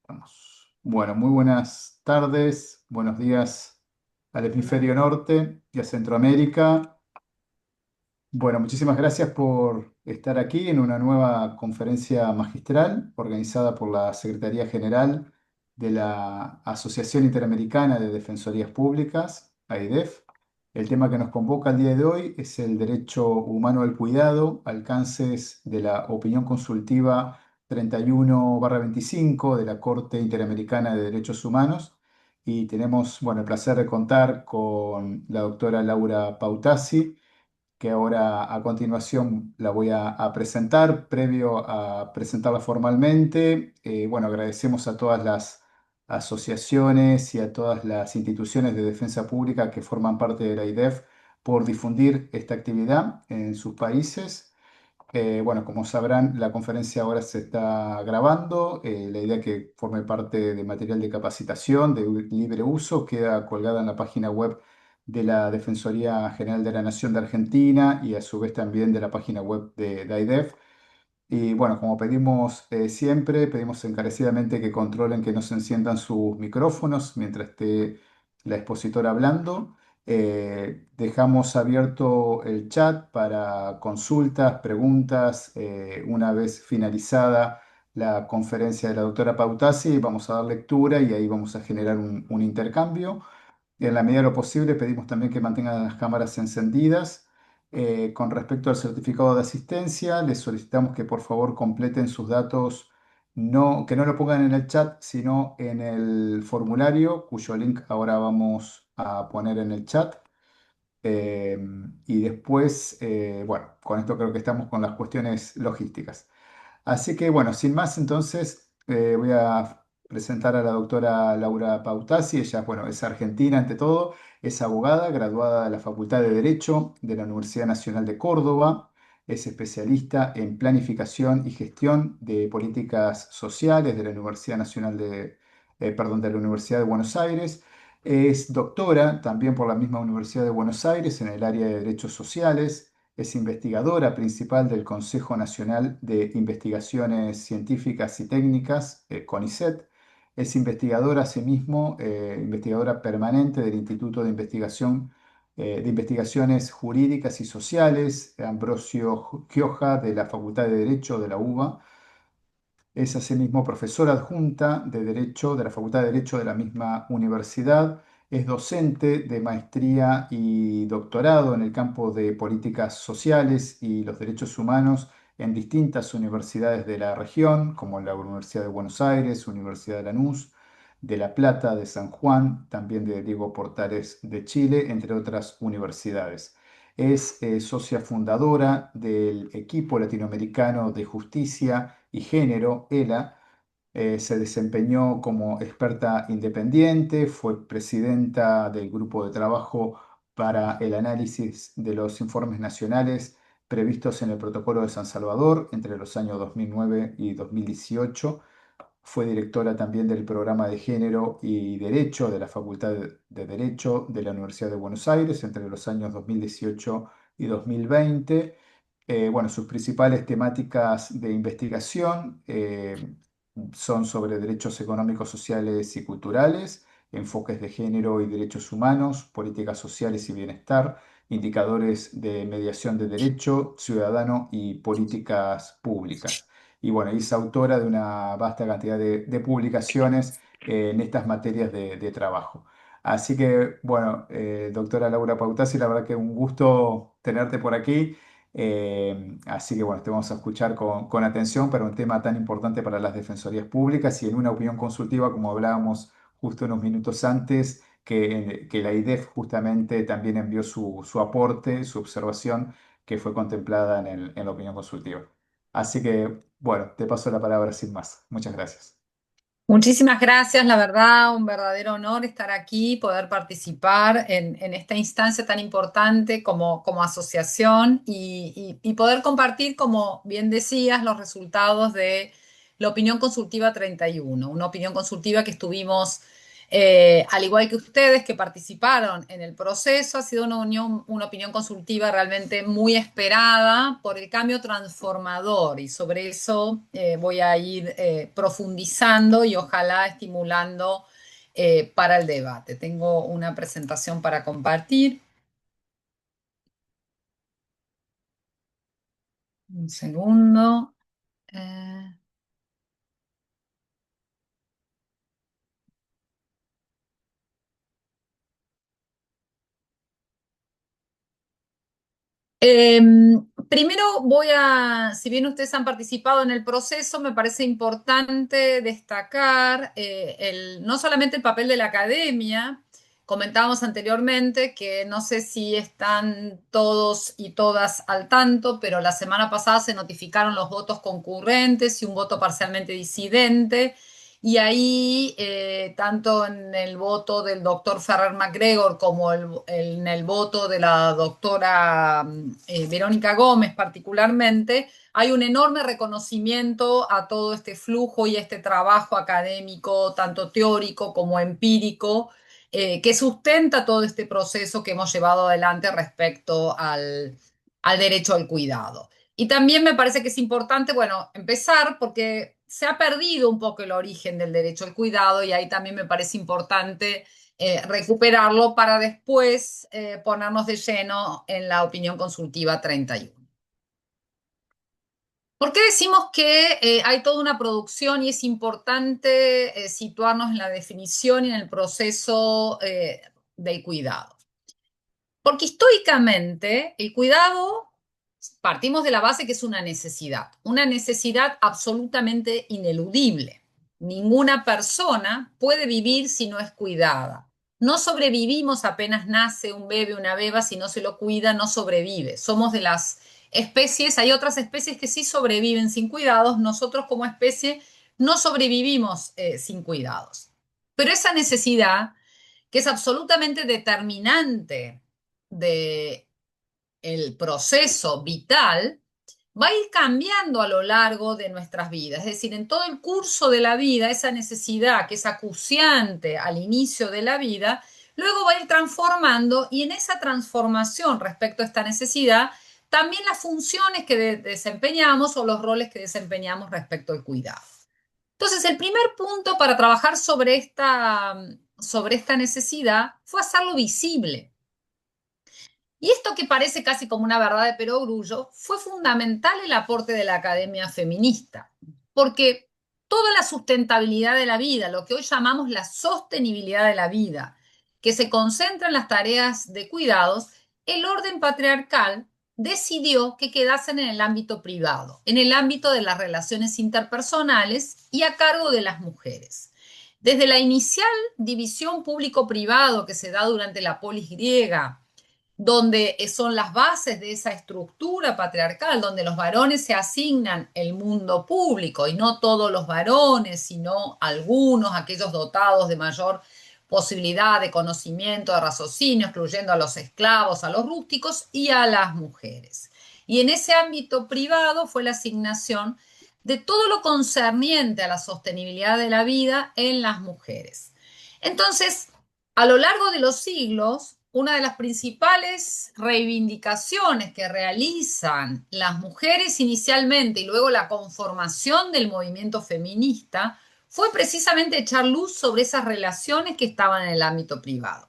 Vamos. Bueno, muy buenas tardes, buenos días al hemisferio norte y a Centroamérica. Bueno, muchísimas gracias por estar aquí en una nueva conferencia magistral organizada por la Secretaría General de la Asociación Interamericana de Defensorías Públicas, AIDEF. El tema que nos convoca el día de hoy es el derecho humano al cuidado, alcances de la opinión consultiva 31/25 de la Corte Interamericana de Derechos Humanos. Y tenemos, bueno, el placer de contar con la doctora Laura Pautasi, que ahora a continuación la voy a presentar. Previo a presentarla formalmente, bueno, agradecemos a todas las asociaciones y a todas las instituciones de defensa pública que forman parte de la IDEF por difundir esta actividad en sus países. Bueno, como sabrán, la conferencia ahora se está grabando. La idea que forme parte de material de capacitación de libre uso queda colgada en la página web de la Defensoría General de la Nación de Argentina y a su vez también de la página web de AIDEF. Y bueno, como pedimos siempre, pedimos encarecidamente que controlen que no se enciendan sus micrófonos mientras esté la expositora hablando. Dejamos abierto el chat para consultas, preguntas. Una vez finalizada la conferencia de la doctora Pautasi, vamos a dar lectura y ahí vamos a generar un intercambio. En la medida de lo posible, pedimos también que mantengan las cámaras encendidas. Con respecto al certificado de asistencia, les solicitamos que por favor completen sus datos, que no lo pongan en el chat, sino en el formulario, cuyo link ahora vamos a poner en el chat. Eh, y después, bueno, con esto creo que estamos con las cuestiones logísticas. Así que bueno, sin más, entonces voy a presentar a la doctora Laura Pautasi. Ella, bueno, es argentina ante todo, es abogada, graduada de la Facultad de Derecho de la Universidad Nacional de Córdoba, es especialista en planificación y gestión de políticas sociales de la Universidad Nacional perdón, de la Universidad de Buenos Aires. Es doctora también por la misma Universidad de Buenos Aires en el área de derechos sociales. Es investigadora principal del Consejo Nacional de Investigaciones Científicas y Técnicas, CONICET. Es investigadora asimismo, investigadora permanente del Instituto de de Investigaciones Jurídicas y Sociales, Ambrosio Gioja, de la Facultad de Derecho de la UBA. Es asimismo profesora adjunta de Derecho de la Facultad de Derecho de la misma universidad. Es docente de maestría y doctorado en el campo de políticas sociales y los derechos humanos en distintas universidades de la región, como la Universidad de Buenos Aires, Universidad de Lanús, de La Plata, de San Juan, también de Diego Portales de Chile, entre otras universidades. Es socia fundadora del Equipo Latinoamericano de Justicia y Género, ELA. Se desempeñó como experta independiente, fue presidenta del grupo de trabajo para el análisis de los informes nacionales previstos en el Protocolo de San Salvador entre los años 2009 y 2018. Fue directora también del programa de Género y Derecho de la Facultad de Derecho de la Universidad de Buenos Aires entre los años 2018 y 2020. Bueno, sus principales temáticas de investigación son sobre derechos económicos, sociales y culturales, enfoques de género y derechos humanos, políticas sociales y bienestar, indicadores de mediación de derecho ciudadano y políticas públicas. Y bueno, es autora de una vasta cantidad de publicaciones en estas materias de trabajo. Así que, bueno, doctora Laura Pautasi, la verdad que un gusto tenerte por aquí. Así que, bueno, te vamos a escuchar con atención para un tema tan importante para las defensorías públicas y en una opinión consultiva, como hablábamos justo unos minutos antes, que la IDEF justamente también envió su aporte, su observación, que fue contemplada en la opinión consultiva. Así que, bueno, te paso la palabra sin más. Muchas gracias. Muchísimas gracias, la verdad, un verdadero honor estar aquí, poder participar en esta instancia tan importante como asociación y poder compartir, como bien decías, los resultados de la opinión consultiva 31, una opinión consultiva que estuvimos Al igual que ustedes que participaron en el proceso, ha sido una opinión consultiva realmente muy esperada por el cambio transformador y sobre eso voy a ir profundizando y ojalá estimulando para el debate. Tengo una presentación para compartir. Un segundo. Eh, Eh, Primero si bien ustedes han participado en el proceso, me parece importante destacar no solamente el papel de la academia, comentábamos anteriormente que no sé si están todos y todas al tanto, pero la semana pasada se notificaron los votos concurrentes y un voto parcialmente disidente. Y ahí, tanto en el voto del doctor Ferrer MacGregor como en el voto de la doctora Verónica Gómez particularmente, hay un enorme reconocimiento a todo este flujo y este trabajo académico, tanto teórico como empírico, que sustenta todo este proceso que hemos llevado adelante respecto al derecho al cuidado. Y también me parece que es importante, bueno, empezar porque se ha perdido un poco el origen del derecho al cuidado y ahí también me parece importante recuperarlo para después ponernos de lleno en la opinión consultiva 31. ¿Por qué decimos que hay toda una producción y es importante situarnos en la definición y en el proceso del cuidado? Porque históricamente el cuidado, partimos de la base que es una necesidad absolutamente ineludible. Ninguna persona puede vivir si no es cuidada. No sobrevivimos apenas nace un bebé, una beba, si no se lo cuida, no sobrevive. Somos de las especies, hay otras especies que sí sobreviven sin cuidados, nosotros como especie no sobrevivimos sin cuidados. Pero esa necesidad, que es absolutamente determinante de el proceso vital, va a ir cambiando a lo largo de nuestras vidas. Es decir, en todo el curso de la vida, esa necesidad que es acuciante al inicio de la vida, luego va a ir transformando y en esa transformación respecto a esta necesidad, también las funciones que desempeñamos o los roles que desempeñamos respecto al cuidado. Entonces, el primer punto para trabajar sobre esta necesidad fue hacerlo visible. Y esto que parece casi como una verdad de perogrullo, fue fundamental el aporte de la academia feminista, porque toda la sustentabilidad de la vida, lo que hoy llamamos la sostenibilidad de la vida, que se concentra en las tareas de cuidados, el orden patriarcal decidió que quedasen en el ámbito privado, en el ámbito de las relaciones interpersonales y a cargo de las mujeres. Desde la inicial división público-privado que se da durante la polis griega, donde son las bases de esa estructura patriarcal, donde los varones se asignan el mundo público y no todos los varones, sino algunos, aquellos dotados de mayor posibilidad de conocimiento, de raciocinio, excluyendo a los esclavos, a los rústicos y a las mujeres. Y en ese ámbito privado fue la asignación de todo lo concerniente a la sostenibilidad de la vida en las mujeres. Entonces, a lo largo de los siglos, una de las principales reivindicaciones que realizan las mujeres inicialmente y luego la conformación del movimiento feminista fue precisamente echar luz sobre esas relaciones que estaban en el ámbito privado.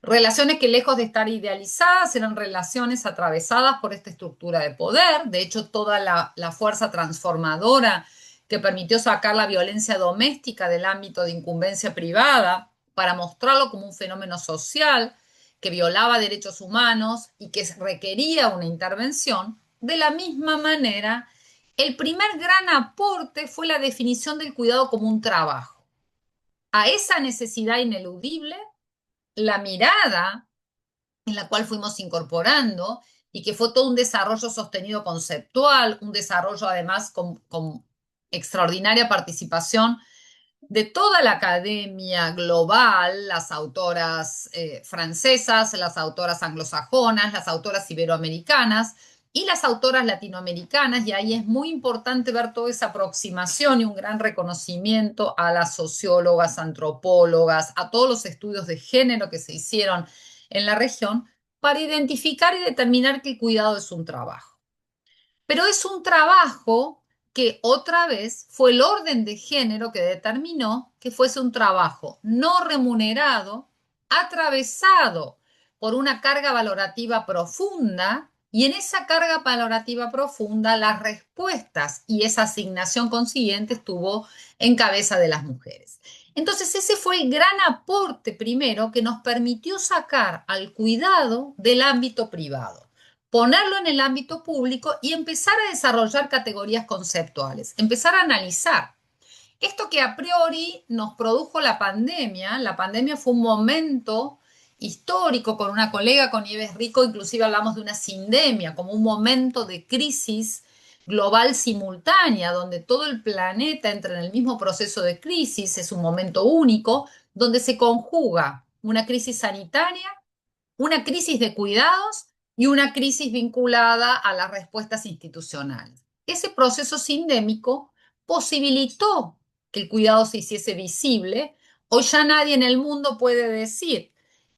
Relaciones que lejos de estar idealizadas eran relaciones atravesadas por esta estructura de poder. De hecho, toda la fuerza transformadora que permitió sacar la violencia doméstica del ámbito de incumbencia privada para mostrarlo como un fenómeno social que violaba derechos humanos y que requería una intervención, de la misma manera, el primer gran aporte fue la definición del cuidado como un trabajo. A esa necesidad ineludible, la mirada en la cual fuimos incorporando y que fue todo un desarrollo sostenido conceptual, un desarrollo además con extraordinaria participación de toda la academia global, las autoras francesas, las autoras anglosajonas, las autoras iberoamericanas, y las autoras latinoamericanas, y ahí es muy importante ver toda esa aproximación y un gran reconocimiento a las sociólogas, antropólogas, a todos los estudios de género que se hicieron en la región, para identificar y determinar que el cuidado es un trabajo. Pero es un trabajo que otra vez fue el orden de género que determinó que fuese un trabajo no remunerado, atravesado por una carga valorativa profunda, y en esa carga valorativa profunda las respuestas y esa asignación consiguiente estuvo en cabeza de las mujeres. Entonces ese fue el gran aporte primero que nos permitió sacar al cuidado del ámbito privado, ponerlo en el ámbito público y empezar a desarrollar categorías conceptuales, empezar a analizar. Esto que a priori nos produjo la pandemia fue un momento histórico. Con una colega, con Nieves Rico, inclusive hablamos de una sindemia, como un momento de crisis global simultánea, donde todo el planeta entra en el mismo proceso de crisis, es un momento único, donde se conjuga una crisis sanitaria, una crisis de cuidados y una crisis vinculada a las respuestas institucionales. Ese proceso sindémico posibilitó que el cuidado se hiciese visible. Hoy ya nadie en el mundo puede decir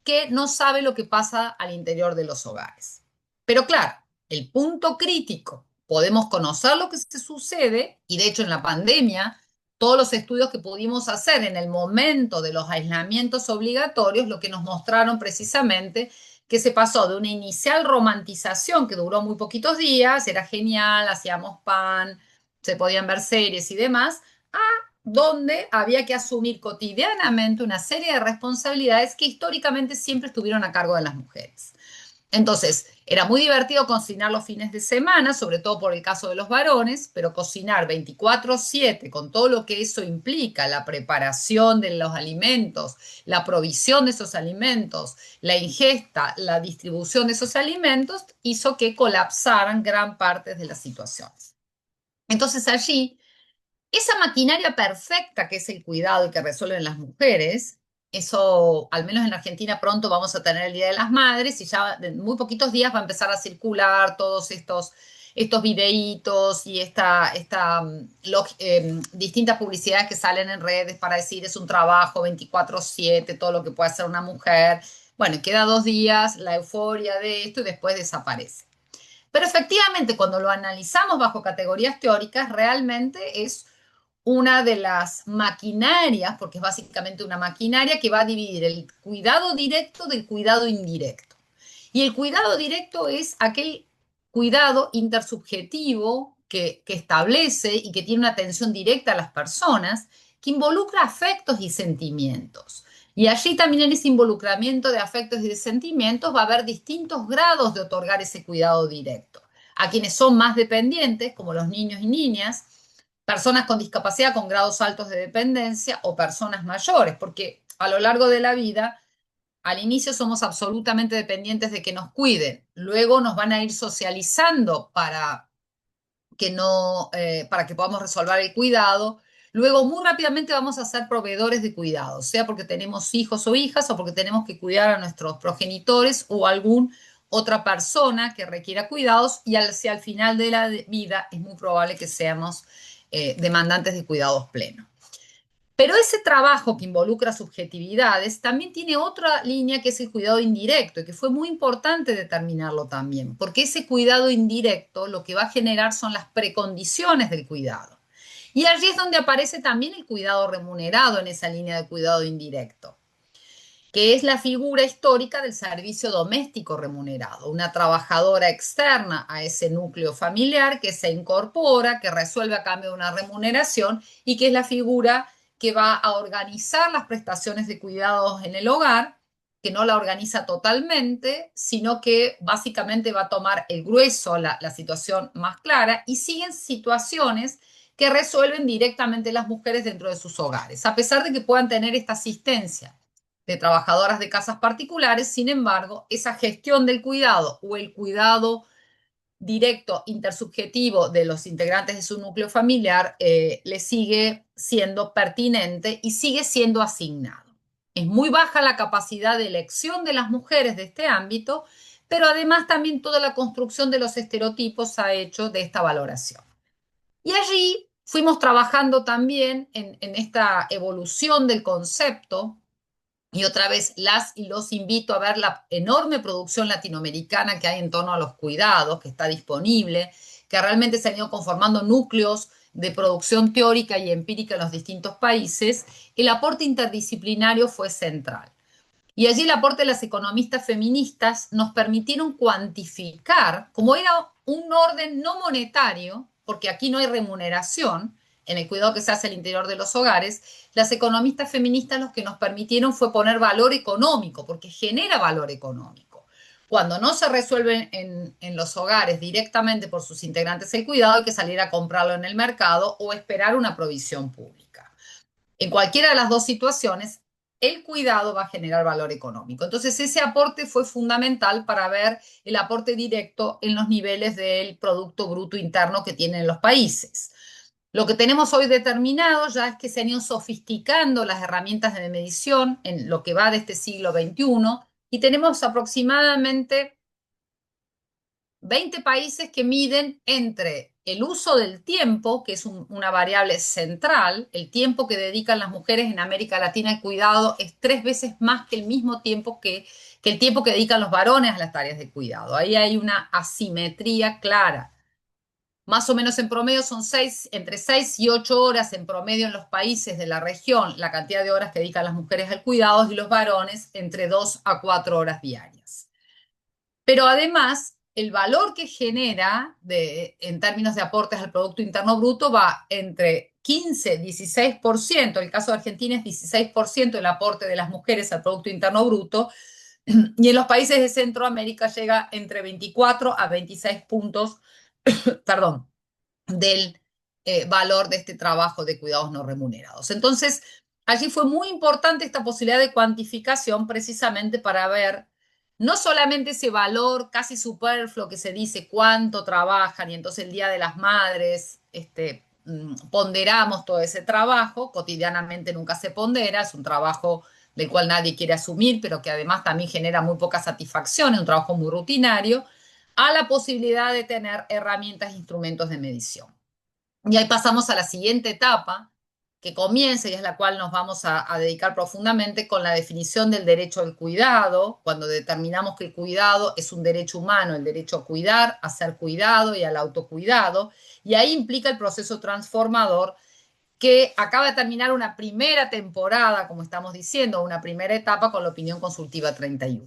que no sabe lo que pasa al interior de los hogares. Pero claro, el punto crítico, podemos conocer lo que se sucede, y de hecho en la pandemia todos los estudios que pudimos hacer en el momento de los aislamientos obligatorios, lo que nos mostraron precisamente que se pasó de una inicial romantización que duró muy poquitos días, era genial, hacíamos pan, se podían ver series y demás, a donde había que asumir cotidianamente una serie de responsabilidades que históricamente siempre estuvieron a cargo de las mujeres. Entonces, era muy divertido cocinar los fines de semana, sobre todo por el caso de los varones, pero cocinar 24/7 con todo lo que eso implica, la preparación de los alimentos, la provisión de esos alimentos, la ingesta, la distribución de esos alimentos, hizo que colapsaran gran parte de las situaciones. Entonces allí esa maquinaria perfecta que es el cuidado y que resuelven las mujeres, eso, al menos en Argentina, pronto vamos a tener el Día de las Madres y ya en muy poquitos días va a empezar a circular todos estos videitos y distintas publicidades que salen en redes para decir es un trabajo 24/7, todo lo que puede hacer una mujer. Bueno, queda 2 días, la euforia de esto y después desaparece. Pero efectivamente, cuando lo analizamos bajo categorías teóricas, realmente es una de las maquinarias, porque es básicamente una maquinaria que va a dividir el cuidado directo del cuidado indirecto. Y el cuidado directo es aquel cuidado intersubjetivo que establece y que tiene una atención directa a las personas, que involucra afectos y sentimientos. Y allí también en ese involucramiento de afectos y de sentimientos va a haber distintos grados de otorgar ese cuidado directo. A quienes son más dependientes, como los niños y niñas, personas con discapacidad con grados altos de dependencia o personas mayores, porque a lo largo de la vida, al inicio somos absolutamente dependientes de que nos cuiden, luego nos van a ir socializando que no, para que podamos resolver el cuidado. Luego, muy rápidamente vamos a ser proveedores de cuidados, sea porque tenemos hijos o hijas o porque tenemos que cuidar a nuestros progenitores o algún otra persona que requiera cuidados, y hacia el final de la vida es muy probable que seamos demandantes de cuidados plenos. Pero ese trabajo que involucra subjetividades también tiene otra línea que es el cuidado indirecto, y que fue muy importante determinarlo también, porque ese cuidado indirecto lo que va a generar son las precondiciones del cuidado. Y allí es donde aparece también el cuidado remunerado en esa línea de cuidado indirecto, que es la figura histórica del servicio doméstico remunerado, una trabajadora externa a ese núcleo familiar que se incorpora, que resuelve a cambio de una remuneración y que es la figura que va a organizar las prestaciones de cuidados en el hogar, que no la organiza totalmente, sino que básicamente va a tomar el grueso, la situación más clara, y siguen situaciones que resuelven directamente las mujeres dentro de sus hogares, a pesar de que puedan tener esta asistencia de trabajadoras de casas particulares. Sin embargo, esa gestión del cuidado o el cuidado directo intersubjetivo de los integrantes de su núcleo familiar le sigue siendo pertinente y sigue siendo asignado. Es muy baja la capacidad de elección de las mujeres de este ámbito, pero además también toda la construcción de los estereotipos ha hecho de esta valoración. Y allí fuimos trabajando también en esta evolución del concepto. Y otra vez las y los invito a ver la enorme producción latinoamericana que hay en torno a los cuidados, que está disponible, que realmente se han ido conformando núcleos de producción teórica y empírica en los distintos países. El aporte interdisciplinario fue central. Y allí el aporte de las economistas feministas nos permitieron cuantificar, como era un orden no monetario, porque aquí no hay remuneración en el cuidado que se hace al interior de los hogares, las economistas feministas lo que nos permitieron fue poner valor económico, porque genera valor económico. Cuando no se resuelve en los hogares directamente por sus integrantes el cuidado, hay que salir a comprarlo en el mercado o esperar una provisión pública. En cualquiera de las dos situaciones, el cuidado va a generar valor económico. Entonces, ese aporte fue fundamental para ver el aporte directo en los niveles del Producto Bruto Interno que tienen los países. Lo que tenemos hoy determinado ya es que se han ido sofisticando las herramientas de medición en lo que va de este siglo XXI y tenemos aproximadamente 20 países que miden entre el uso del tiempo, que es una variable central, el tiempo que dedican las mujeres en América Latina al cuidado es 3 veces más que el mismo tiempo que el tiempo que dedican los varones a las tareas de cuidado. Ahí hay una asimetría clara. Más o menos en promedio son entre 6 y 8 horas en promedio en los países de la región, la cantidad de horas que dedican las mujeres al cuidado y los varones entre 2 a 4 horas diarias. Pero además, el valor que genera en términos de aportes al Producto Interno Bruto va entre 15 y 16%, el caso de Argentina es 16% el aporte de las mujeres al Producto Interno Bruto, y en los países de Centroamérica llega entre 24 a 26 puntos, perdón, del valor de este trabajo de cuidados no remunerados. Entonces, allí fue muy importante esta posibilidad de cuantificación precisamente para ver no solamente ese valor casi superfluo que se dice cuánto trabajan y entonces el Día de las Madres ponderamos todo ese trabajo, cotidianamente nunca se pondera, es un trabajo del cual nadie quiere asumir, pero que además también genera muy poca satisfacción, es un trabajo muy rutinario, a la posibilidad de tener herramientas e instrumentos de medición. Y ahí pasamos a la siguiente etapa, que comienza y es la cual nos vamos a dedicar profundamente con la definición del derecho al cuidado, cuando determinamos que el cuidado es un derecho humano, el derecho a cuidar, a ser cuidado y al autocuidado, y ahí implica el proceso transformador que acaba de terminar una primera temporada, como estamos diciendo, una primera etapa con la opinión consultiva 31.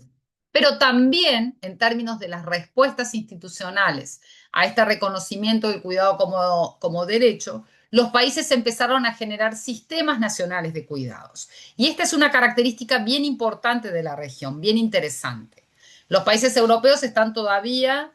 Pero también en términos de las respuestas institucionales a este reconocimiento del cuidado como derecho, los países empezaron a generar sistemas nacionales de cuidados. Y esta es una característica bien importante de la región, bien interesante. Los países europeos están todavía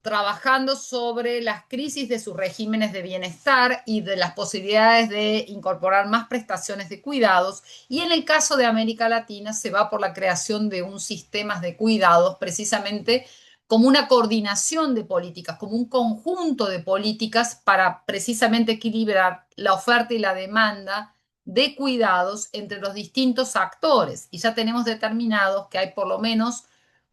trabajando sobre las crisis de sus regímenes de bienestar y de las posibilidades de incorporar más prestaciones de cuidados. Y en el caso de América Latina se va por la creación de un sistema de cuidados precisamente como una coordinación de políticas, como un conjunto de políticas para precisamente equilibrar la oferta y la demanda de cuidados entre los distintos actores. Y ya tenemos determinados que hay por lo menos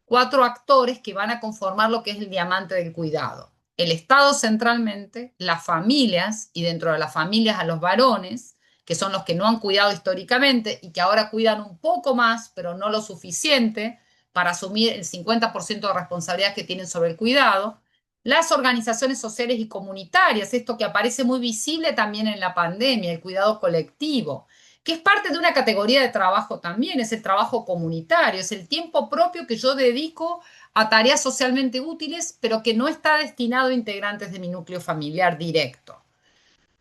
4 actores que van a conformar lo que es el diamante del cuidado. El Estado centralmente, las familias y dentro de las familias a los varones, que son los que no han cuidado históricamente y que ahora cuidan un poco más, pero no lo suficiente para asumir el 50% de responsabilidad que tienen sobre el cuidado. Las organizaciones sociales y comunitarias, esto que aparece muy visible también en la pandemia, el cuidado colectivo, que es parte de una categoría de trabajo también, es el trabajo comunitario, es el tiempo propio que yo dedico a tareas socialmente útiles, pero que no está destinado a integrantes de mi núcleo familiar directo.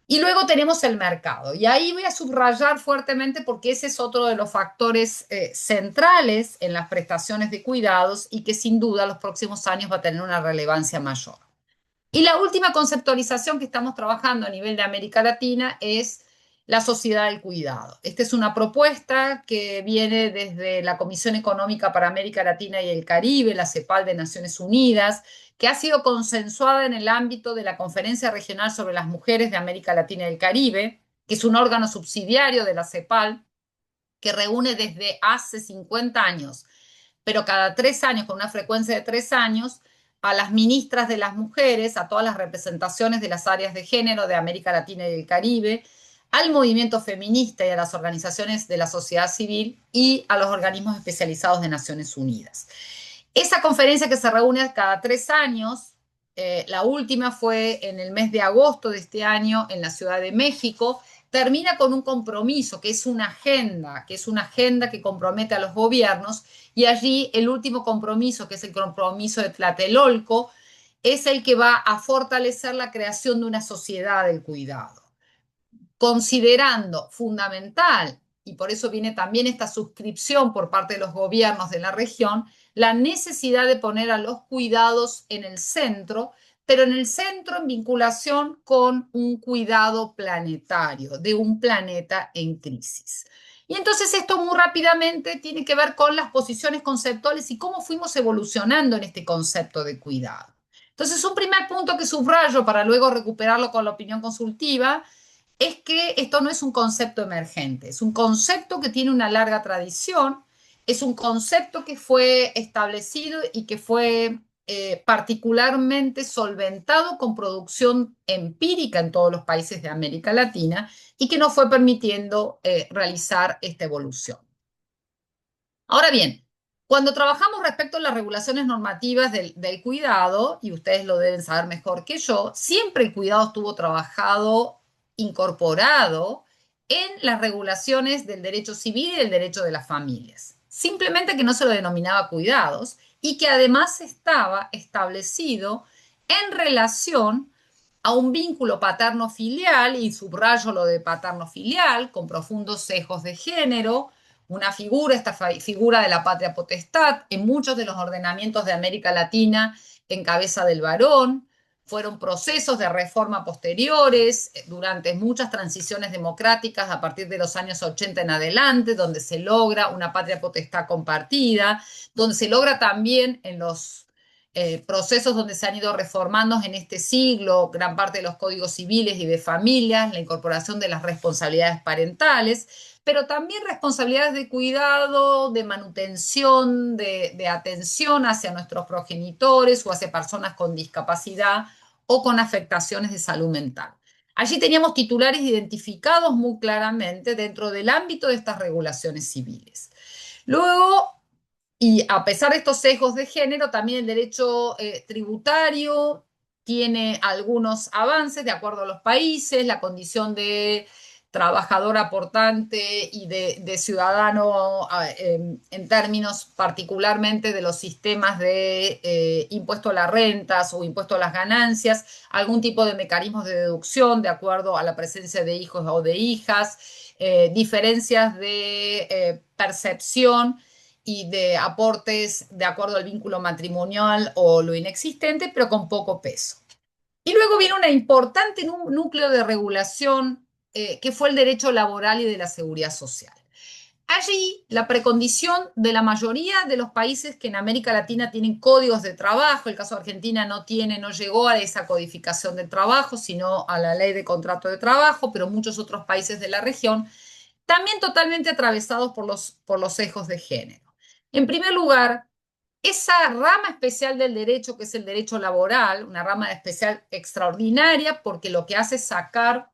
Y luego tenemos el mercado. Y ahí voy a subrayar fuertemente porque ese es otro de los factores centrales en las prestaciones de cuidados y que sin duda los próximos años va a tener una relevancia mayor. Y la última conceptualización que estamos trabajando a nivel de América Latina es la sociedad del cuidado. Esta es una propuesta que viene desde la Comisión Económica para América Latina y el Caribe, la CEPAL de Naciones Unidas, que ha sido consensuada en el ámbito de la Conferencia Regional sobre las Mujeres de América Latina y el Caribe, que es un órgano subsidiario de la CEPAL, que reúne desde hace 50 años pero cada 3 años, con una frecuencia de 3 años, a las ministras de las mujeres, a todas las representaciones de las áreas de género de América Latina y el Caribe, al movimiento feminista y a las organizaciones de la sociedad civil y a los organismos especializados de Naciones Unidas. Esa conferencia que se reúne cada 3 años, la última fue en el mes de agosto de este año en la Ciudad de México, termina con un compromiso, que es una agenda que compromete a los gobiernos, y allí el último compromiso, que es el compromiso de Tlatelolco, es el que va a fortalecer la creación de una sociedad del cuidado, considerando fundamental, y por eso viene también esta suscripción por parte de los gobiernos de la región, la necesidad de poner a los cuidados en el centro, pero en el centro en vinculación con un cuidado planetario, de un planeta en crisis. Y entonces esto muy rápidamente tiene que ver con las posiciones conceptuales y cómo fuimos evolucionando en este concepto de cuidado. Entonces, un primer punto que subrayo para luego recuperarlo con la opinión consultiva es que esto no es un concepto emergente, es un concepto que tiene una larga tradición, es un concepto que fue establecido y que fue particularmente solventado con producción empírica en todos los países de América Latina y que nos fue permitiendo realizar esta evolución. Ahora bien, cuando trabajamos respecto a las regulaciones normativas del cuidado, y ustedes lo deben saber mejor que yo, siempre el cuidado estuvo trabajado, incorporado en las regulaciones del derecho civil y del derecho de las familias. Simplemente que no se lo denominaba cuidados y que además estaba establecido en relación a un vínculo paterno-filial, y subrayo lo de paterno-filial, con profundos sesgos de género, una figura, esta figura de la patria potestad, en muchos de los ordenamientos de América Latina en cabeza del varón. Fueron procesos de reforma posteriores durante muchas transiciones democráticas a partir de los años 80 en adelante, donde se logra una patria potestad compartida, donde se logra también en los procesos donde se han ido reformando en este siglo gran parte de los códigos civiles y de familias, la incorporación de las responsabilidades parentales, pero también responsabilidades de cuidado, de manutención, de atención hacia nuestros progenitores o hacia personas con discapacidad o con afectaciones de salud mental. Allí teníamos titulares identificados muy claramente dentro del ámbito de estas regulaciones civiles. Luego, y a pesar de estos sesgos de género, también el derecho tributario tiene algunos avances de acuerdo a los países, la condición de trabajador aportante y de ciudadano en términos particularmente de los sistemas de impuesto a las rentas o impuesto a las ganancias, algún tipo de mecanismos de deducción de acuerdo a la presencia de hijos o de hijas, diferencias de percepción y de aportes de acuerdo al vínculo matrimonial o lo inexistente, pero con poco peso. Y luego viene un importante núcleo de regulación que fue el derecho laboral y de la seguridad social. Allí, la precondición de la mayoría de los países que en América Latina tienen códigos de trabajo, el caso de Argentina no tiene, no llegó a esa codificación de trabajo, sino a la ley de contrato de trabajo, pero muchos otros países de la región, también totalmente atravesados por los sesgos de género. En primer lugar, esa rama especial del derecho, que es el derecho laboral, una rama especial extraordinaria, porque lo que hace es sacar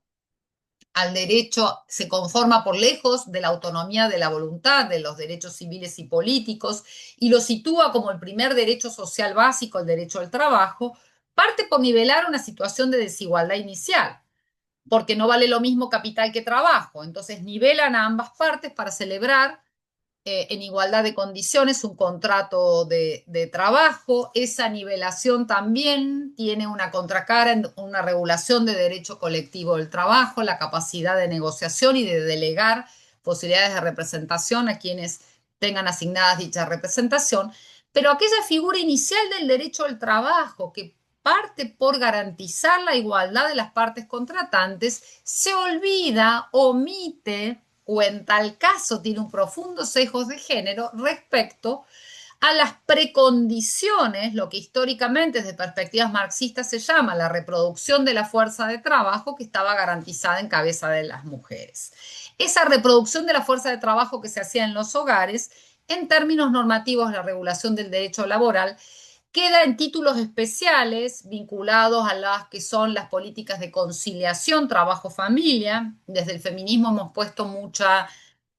al derecho, se conforma por lejos de la autonomía de la voluntad, de los derechos civiles y políticos, y lo sitúa como el primer derecho social básico, el derecho al trabajo, parte por nivelar una situación de desigualdad inicial, porque no vale lo mismo capital que trabajo. Entonces nivelan a ambas partes para celebrar en igualdad de condiciones un contrato de trabajo. Esa nivelación también tiene una contracara en una regulación de derecho colectivo del trabajo, la capacidad de negociación y de delegar posibilidades de representación a quienes tengan asignadas dicha representación, pero aquella figura inicial del derecho al trabajo que parte por garantizar la igualdad de las partes contratantes, se olvida, omite o en tal caso tiene un profundo sesgo de género respecto a las precondiciones, lo que históricamente desde perspectivas marxistas se llama la reproducción de la fuerza de trabajo, que estaba garantizada en cabeza de las mujeres. Esa reproducción de la fuerza de trabajo que se hacía en los hogares en términos normativos la regulación del derecho laboral queda en títulos especiales vinculados a las que son las políticas de conciliación, trabajo-familia. Desde el feminismo hemos puesto mucho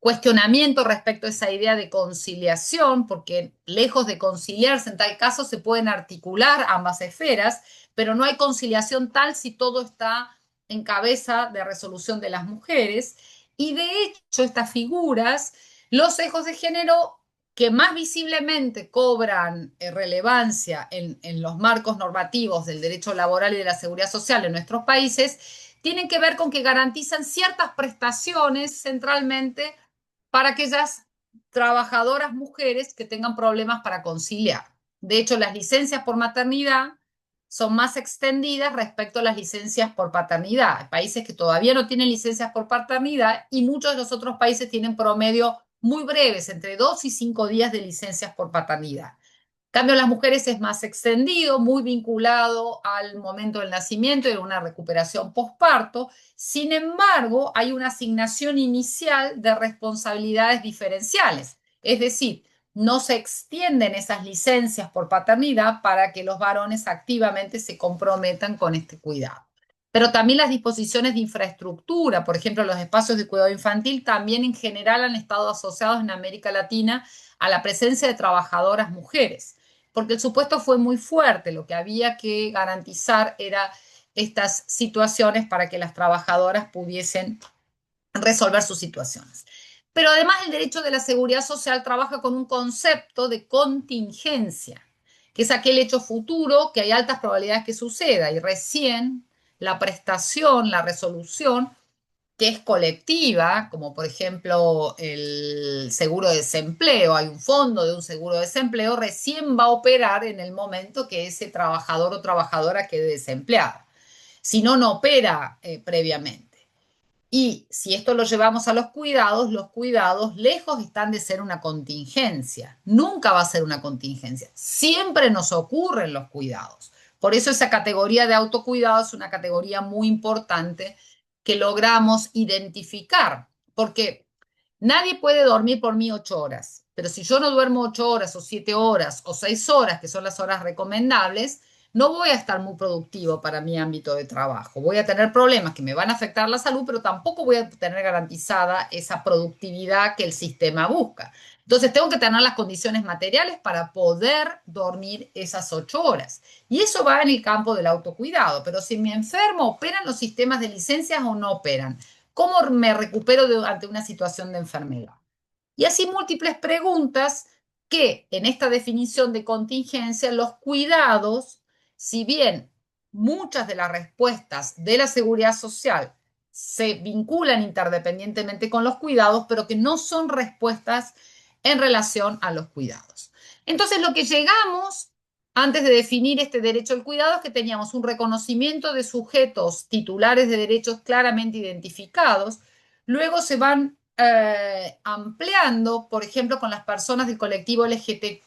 cuestionamiento respecto a esa idea de conciliación, porque lejos de conciliarse, en tal caso se pueden articular ambas esferas, pero no hay conciliación tal si todo está en cabeza de resolución de las mujeres. Y de hecho, estas figuras, los sesgos de género que más visiblemente cobran relevancia en los marcos normativos del derecho laboral y de la seguridad social en nuestros países, tienen que ver con que garantizan ciertas prestaciones centralmente para aquellas trabajadoras mujeres que tengan problemas para conciliar. De hecho, las licencias por maternidad son más extendidas respecto a las licencias por paternidad. Hay países que todavía no tienen licencias por paternidad y muchos de los otros países tienen promedio muy breves, entre 2 y 5 días de licencias por paternidad. En cambio, las mujeres es más extendido, muy vinculado al momento del nacimiento y de una recuperación posparto. Sin embargo, hay una asignación inicial de responsabilidades diferenciales. Es decir, no se extienden esas licencias por paternidad para que los varones activamente se comprometan con este cuidado. Pero también las disposiciones de infraestructura, por ejemplo, los espacios de cuidado infantil, también en general han estado asociados en América Latina a la presencia de trabajadoras mujeres, porque el supuesto fue muy fuerte, lo que había que garantizar era estas situaciones para que las trabajadoras pudiesen resolver sus situaciones. Pero además el derecho de la seguridad social trabaja con un concepto de contingencia, que es aquel hecho futuro que hay altas probabilidades que suceda y recién la prestación, la resolución, que es colectiva, como por ejemplo el seguro de desempleo, hay un fondo de un seguro de desempleo, recién va a operar en el momento que ese trabajador o trabajadora quede desempleada. Si no, no opera previamente. Y si esto lo llevamos a los cuidados lejos están de ser una contingencia. Nunca va a ser una contingencia. Siempre nos ocurren los cuidados. Por eso esa categoría de autocuidado es una categoría muy importante que logramos identificar. Porque nadie puede dormir por mí 8 horas. Pero si yo no duermo 8 horas o 7 horas o 6 horas, que son las horas recomendables, no voy a estar muy productivo para mi ámbito de trabajo. Voy a tener problemas que me van a afectar la salud, pero tampoco voy a tener garantizada esa productividad que el sistema busca. Entonces tengo que tener las condiciones materiales para poder dormir esas 8 horas. Y eso va en el campo del autocuidado. Pero si me enfermo, ¿operan los sistemas de licencias o no operan? ¿Cómo me recupero ante una situación de enfermedad? Y así múltiples preguntas que en esta definición de contingencia, los cuidados, si bien muchas de las respuestas de la seguridad social se vinculan interdependientemente con los cuidados, pero que no son respuestas en relación a los cuidados. Entonces, lo que llegamos antes de definir este derecho al cuidado es que teníamos un reconocimiento de sujetos titulares de derechos claramente identificados, luego se van ampliando, por ejemplo, con las personas del colectivo LGTBIQ+,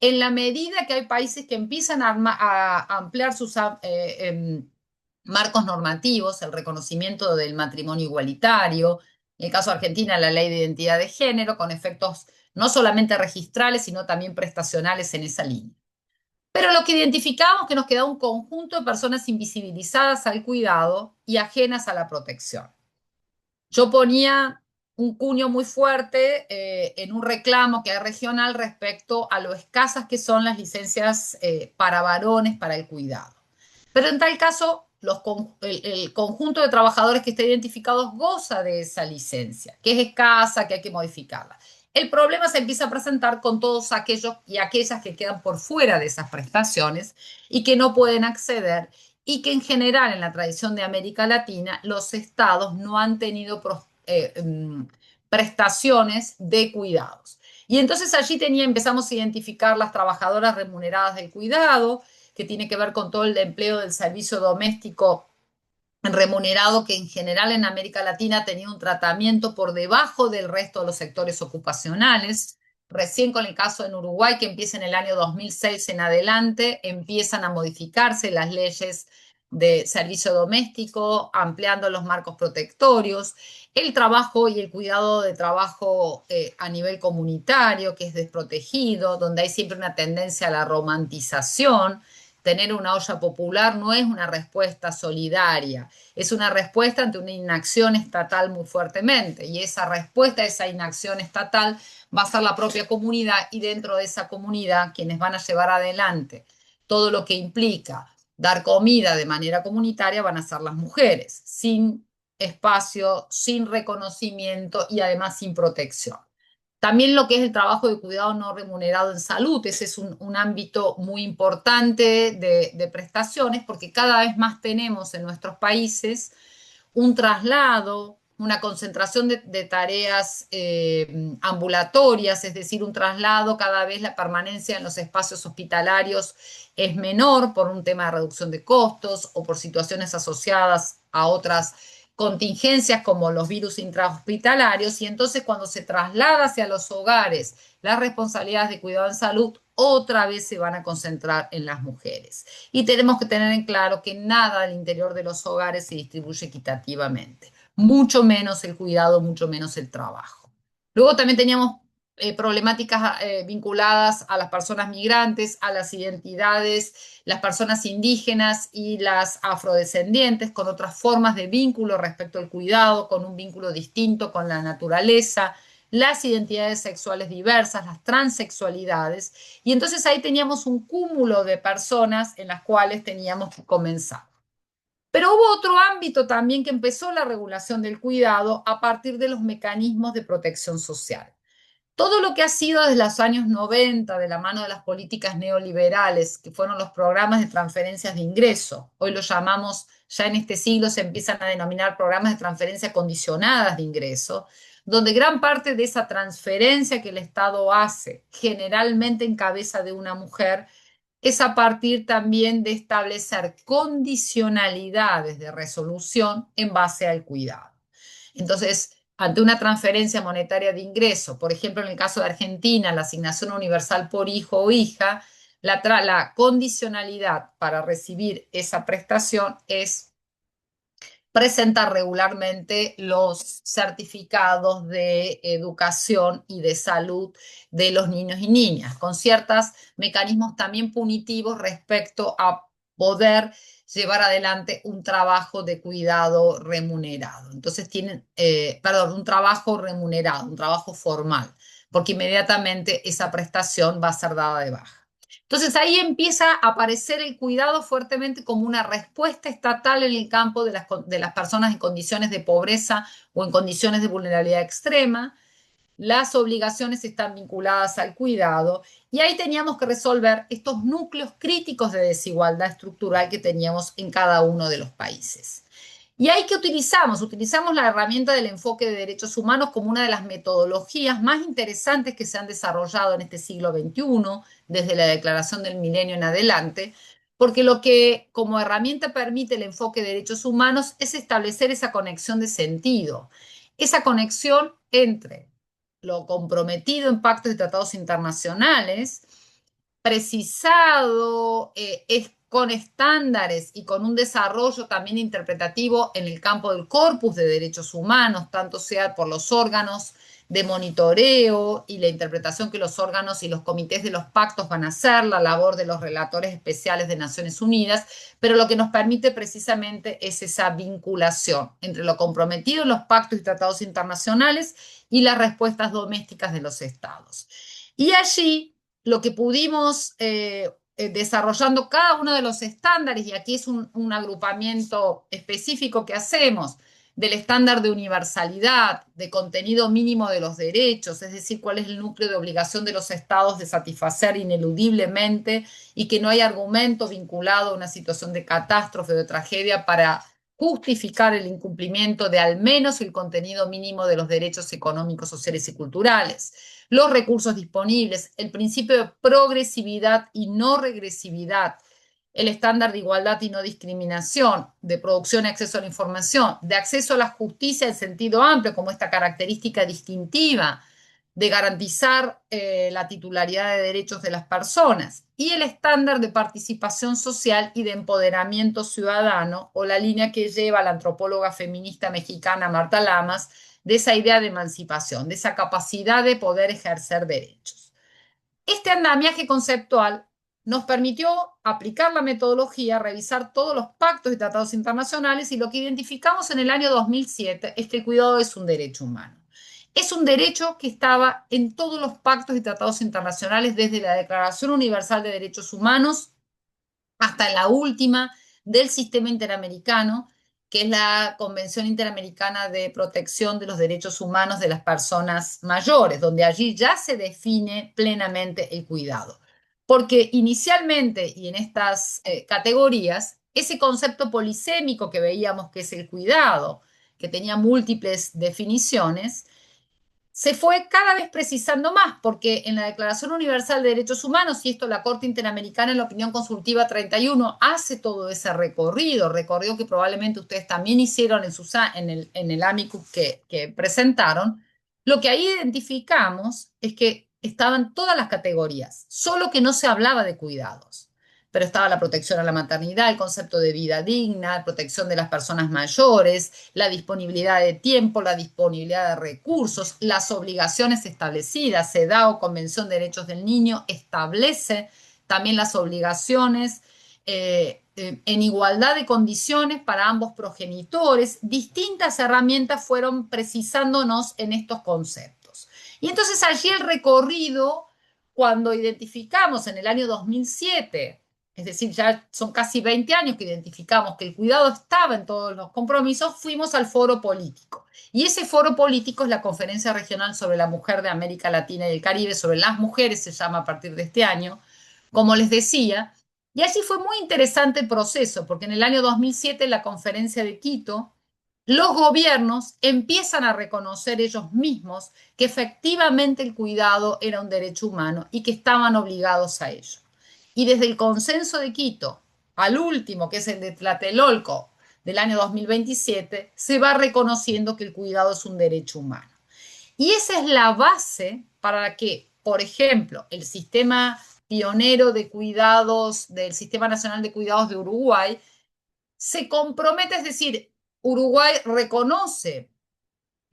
en la medida que hay países que empiezan a ampliar sus marcos normativos, el reconocimiento del matrimonio igualitario, en el caso de Argentina, la ley de identidad de género, con efectos no solamente registrales, sino también prestacionales en esa línea. Pero lo que identificamos es que nos queda un conjunto de personas invisibilizadas al cuidado y ajenas a la protección. Yo ponía un cuño muy fuerte en un reclamo que hay regional respecto a lo escasas que son las licencias para varones para el cuidado. Pero en tal caso, el conjunto de trabajadores que está identificado goza de esa licencia, que es escasa, que hay que modificarla. El problema se empieza a presentar con todos aquellos y aquellas que quedan por fuera de esas prestaciones y que no pueden acceder y que en general en la tradición de América Latina los estados no han tenido prestaciones de cuidados. Y entonces allí empezamos a identificar las trabajadoras remuneradas del cuidado, que tiene que ver con todo el empleo del servicio doméstico remunerado, que en general en América Latina ha tenido un tratamiento por debajo del resto de los sectores ocupacionales. Recién con el caso en Uruguay, que empieza en el año 2006 en adelante, empiezan a modificarse las leyes de servicio doméstico, ampliando los marcos protectorios, el trabajo y el cuidado de trabajo a nivel comunitario, que es desprotegido, donde hay siempre una tendencia a la romantización. Tener una olla popular no es una respuesta solidaria, es una respuesta ante una inacción estatal muy fuertemente. Y esa respuesta a esa inacción estatal va a ser la propia comunidad y dentro de esa comunidad quienes van a llevar adelante todo lo que implica dar comida de manera comunitaria van a ser las mujeres, sin espacio, sin reconocimiento y además sin protección. También lo que es el trabajo de cuidado no remunerado en salud, ese es un ámbito muy importante de prestaciones porque cada vez más tenemos en nuestros países un traslado, una concentración de tareas ambulatorias, es decir, un traslado, cada vez la permanencia en los espacios hospitalarios es menor por un tema de reducción de costos o por situaciones asociadas a otras contingencias como los virus intrahospitalarios y entonces cuando se traslada hacia los hogares las responsabilidades de cuidado en salud otra vez se van a concentrar en las mujeres. Y tenemos que tener en claro que nada al interior de los hogares se distribuye equitativamente, mucho menos el cuidado, mucho menos el trabajo. Luego también teníamos problemáticas vinculadas a las personas migrantes, a las identidades, las personas indígenas y las afrodescendientes, con otras formas de vínculo respecto al cuidado, con un vínculo distinto con la naturaleza, las identidades sexuales diversas, las transexualidades, y entonces ahí teníamos un cúmulo de personas en las cuales teníamos que comenzar. Pero hubo otro ámbito también que empezó la regulación del cuidado a partir de los mecanismos de protección social. Todo lo que ha sido desde los años 90 de la mano de las políticas neoliberales, que fueron los programas de transferencias de ingreso, hoy lo llamamos, ya en este siglo se empiezan a denominar programas de transferencia condicionadas de ingreso, donde gran parte de esa transferencia que el Estado hace, generalmente en cabeza de una mujer, es a partir también de establecer condicionalidades de resolución en base al cuidado. Entonces, ante una transferencia monetaria de ingreso, por ejemplo, en el caso de Argentina, la asignación universal por hijo o hija, la condicionalidad para recibir esa prestación es presentar regularmente los certificados de educación y de salud de los niños y niñas, con ciertos mecanismos también punitivos respecto a poder llevar adelante un trabajo de cuidado remunerado. Entonces tienen, perdón, un trabajo remunerado, un trabajo formal, porque inmediatamente esa prestación va a ser dada de baja. Entonces ahí empieza a aparecer el cuidado fuertemente como una respuesta estatal en el campo de las personas en condiciones de pobreza o en condiciones de vulnerabilidad extrema. Las obligaciones están vinculadas al cuidado y ahí teníamos que resolver estos núcleos críticos de desigualdad estructural que teníamos en cada uno de los países. ¿Y ahí qué utilizamos? Utilizamos la herramienta del enfoque de derechos humanos como una de las metodologías más interesantes que se han desarrollado en este siglo XXI, desde la Declaración del Milenio en adelante, porque lo que como herramienta permite el enfoque de derechos humanos es establecer esa conexión de sentido, esa conexión entre lo comprometido en pactos y tratados internacionales, precisado, es con estándares y con un desarrollo también interpretativo en el campo del corpus de derechos humanos, tanto sea por los órganos de monitoreo y la interpretación que los órganos y los comités de los pactos van a hacer, la labor de los relatores especiales de Naciones Unidas, pero lo que nos permite precisamente es esa vinculación entre lo comprometido en los pactos y tratados internacionales y las respuestas domésticas de los estados. Y allí lo que pudimos desarrollando cada uno de los estándares, y aquí es un agrupamiento específico que hacemos, del estándar de universalidad, de contenido mínimo de los derechos, es decir, cuál es el núcleo de obligación de los estados de satisfacer ineludiblemente y que no hay argumento vinculado a una situación de catástrofe o de tragedia para justificar el incumplimiento de al menos el contenido mínimo de los derechos económicos, sociales y culturales, los recursos disponibles, el principio de progresividad y no regresividad, el estándar de igualdad y no discriminación, de producción y acceso a la información, de acceso a la justicia en sentido amplio, como esta característica distintiva de garantizar la titularidad de derechos de las personas y el estándar de participación social y de empoderamiento ciudadano, o la línea que lleva la antropóloga feminista mexicana Marta Lamas, de esa idea de emancipación, de esa capacidad de poder ejercer derechos. Este andamiaje conceptual nos permitió aplicar la metodología, revisar todos los pactos y tratados internacionales, y lo que identificamos en el año 2007 es que el cuidado es un derecho humano. Es un derecho que estaba en todos los pactos y tratados internacionales, desde la Declaración Universal de Derechos Humanos hasta la última del sistema interamericano, que es la Convención Interamericana de Protección de los Derechos Humanos de las Personas Mayores, donde allí ya se define plenamente el cuidado. Porque inicialmente, y en estas categorías, ese concepto polisémico que veíamos que es el cuidado, que tenía múltiples definiciones, se fue cada vez precisando más, porque en la Declaración Universal de Derechos Humanos, y esto la Corte Interamericana en la Opinión Consultiva 31 hace todo ese recorrido que probablemente ustedes también hicieron en el amicus que presentaron, lo que ahí identificamos es que estaban todas las categorías, solo que no se hablaba de cuidados. Pero estaba la protección a la maternidad, el concepto de vida digna, protección de las personas mayores, la disponibilidad de tiempo, la disponibilidad de recursos, las obligaciones establecidas. CEDAW, Convención de Derechos del Niño, establece también las obligaciones en igualdad de condiciones para ambos progenitores. Distintas herramientas fueron precisándonos en estos conceptos. Y entonces allí el recorrido, cuando identificamos en el año 2007, es decir, ya son casi 20 años que identificamos que el cuidado estaba en todos los compromisos, fuimos al foro político. Y ese foro político es la Conferencia Regional sobre la Mujer de América Latina y el Caribe, sobre las mujeres, se llama a partir de este año, como les decía. Y allí fue muy interesante el proceso, porque en el año 2007, en la Conferencia de Quito, los gobiernos empiezan a reconocer ellos mismos que efectivamente el cuidado era un derecho humano y que estaban obligados a ello. Y desde el consenso de Quito al último, que es el de Tlatelolco del año 2027, se va reconociendo que el cuidado es un derecho humano. Y esa es la base para que, por ejemplo, el sistema pionero de cuidados del Sistema Nacional de Cuidados de Uruguay se compromete, es decir, Uruguay reconoce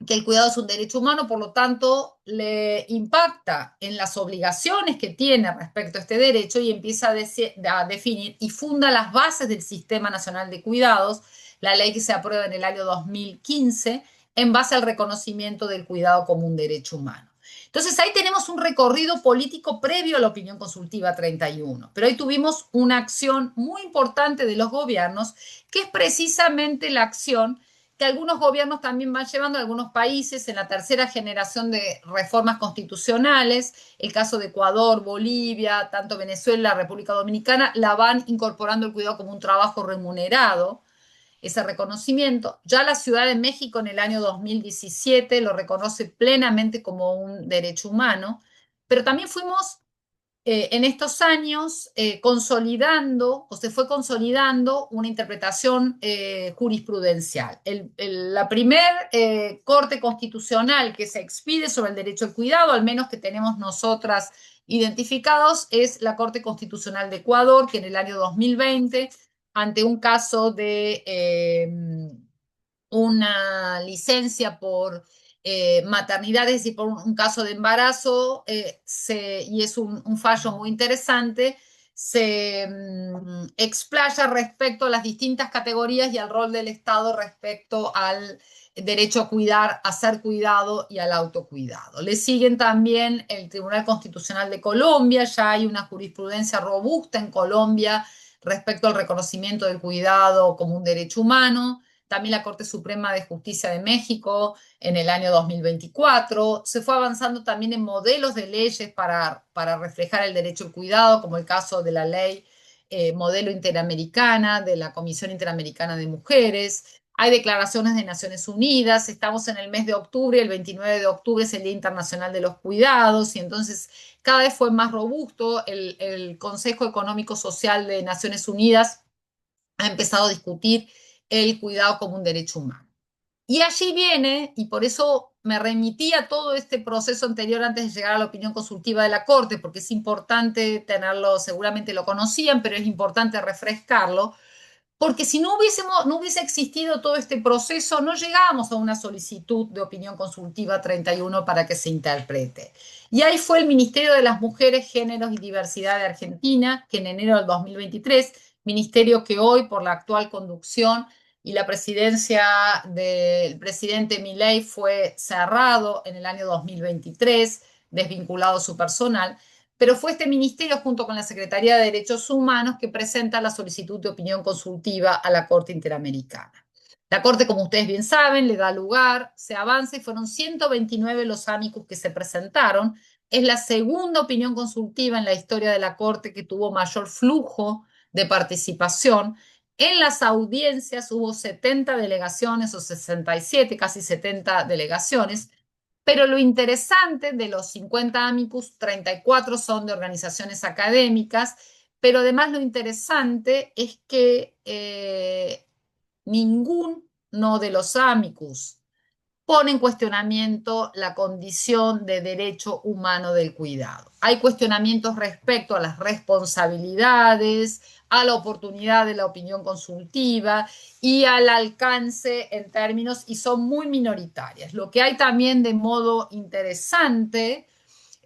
que el cuidado es un derecho humano, por lo tanto, le impacta en las obligaciones que tiene respecto a este derecho y empieza a definir y funda las bases del Sistema Nacional de Cuidados, la ley que se aprueba en el año 2015, en base al reconocimiento del cuidado como un derecho humano. Entonces ahí tenemos un recorrido político previo a la opinión consultiva 31, pero ahí tuvimos una acción muy importante de los gobiernos, que es precisamente la acción que algunos gobiernos también van llevando, algunos países en la tercera generación de reformas constitucionales, el caso de Ecuador, Bolivia, tanto Venezuela, República Dominicana, la van incorporando el cuidado como un trabajo remunerado, ese reconocimiento. Ya la Ciudad de México en el año 2017 lo reconoce plenamente como un derecho humano, pero también fuimos en estos años consolidando, o se fue consolidando, una interpretación jurisprudencial. La primer corte constitucional que se expide sobre el derecho al cuidado, al menos que tenemos nosotras identificados, es la Corte Constitucional de Ecuador, que en el año 2020, ante un caso de una licencia por maternidad, es decir, por un caso de embarazo, y es un fallo muy interesante, se explaya respecto a las distintas categorías y al rol del Estado respecto al derecho a cuidar, a ser cuidado y al autocuidado. Le siguen también el Tribunal Constitucional de Colombia, ya hay una jurisprudencia robusta en Colombia respecto al reconocimiento del cuidado como un derecho humano. También la Corte Suprema de Justicia de México en el año 2024. Se fue avanzando también en modelos de leyes para reflejar el derecho al cuidado, como el caso de la ley modelo interamericana, de la Comisión Interamericana de Mujeres. Hay declaraciones de Naciones Unidas, estamos en el mes de octubre, el 29 de octubre es el Día Internacional de los Cuidados, y entonces cada vez fue más robusto. El Consejo Económico Social de Naciones Unidas ha empezado a discutir el cuidado como un derecho humano. Y allí viene, y por eso me remití a todo este proceso anterior antes de llegar a la opinión consultiva de la Corte, porque es importante tenerlo, seguramente lo conocían, pero es importante refrescarlo, porque si no hubiese existido todo este proceso, no llegamos a una solicitud de opinión consultiva 31 para que se interprete. Y ahí fue el Ministerio de las Mujeres, Géneros y Diversidad de Argentina, que en enero del 2023, ministerio que hoy, por la actual conducción y la presidencia del presidente Milei, fue cerrado en el año 2023, desvinculado su personal, pero fue este ministerio junto con la Secretaría de Derechos Humanos que presenta la solicitud de opinión consultiva a la Corte Interamericana. La Corte, como ustedes bien saben, le da lugar, se avanza y fueron 129 los amicus que se presentaron. Es la segunda opinión consultiva en la historia de la Corte que tuvo mayor flujo de participación. En las audiencias hubo 70 delegaciones o 67, casi 70 delegaciones, pero lo interesante de los 50 amicus, 34 son de organizaciones académicas, pero además lo interesante es que ninguno de los amicus pone en cuestionamiento la condición de derecho humano del cuidado. Hay cuestionamientos respecto a las responsabilidades, a la oportunidad de la opinión consultiva y al alcance en términos, y son muy minoritarias. Lo que hay también de modo interesante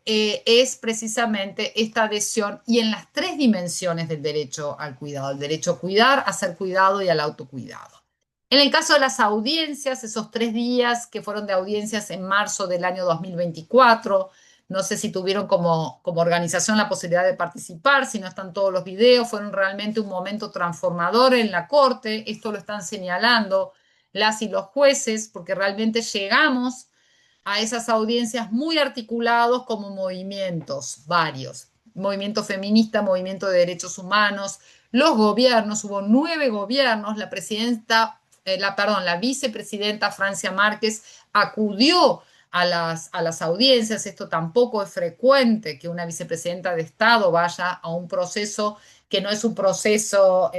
es precisamente esta adhesión y en las tres dimensiones del derecho al cuidado, el derecho a cuidar, a ser cuidado y al autocuidado. En el caso de las audiencias, esos 3 días que fueron de audiencias en marzo del año 2024, no sé si tuvieron como organización la posibilidad de participar, si no están todos los videos, fueron realmente un momento transformador en la Corte, esto lo están señalando las y los jueces, porque realmente llegamos a esas audiencias muy articulados como movimientos, varios, movimiento feminista, movimiento de derechos humanos, los gobiernos, hubo 9 gobiernos, la vicepresidenta Francia Márquez acudió a las audiencias, esto tampoco es frecuente que una vicepresidenta de Estado vaya a un proceso que no es un proceso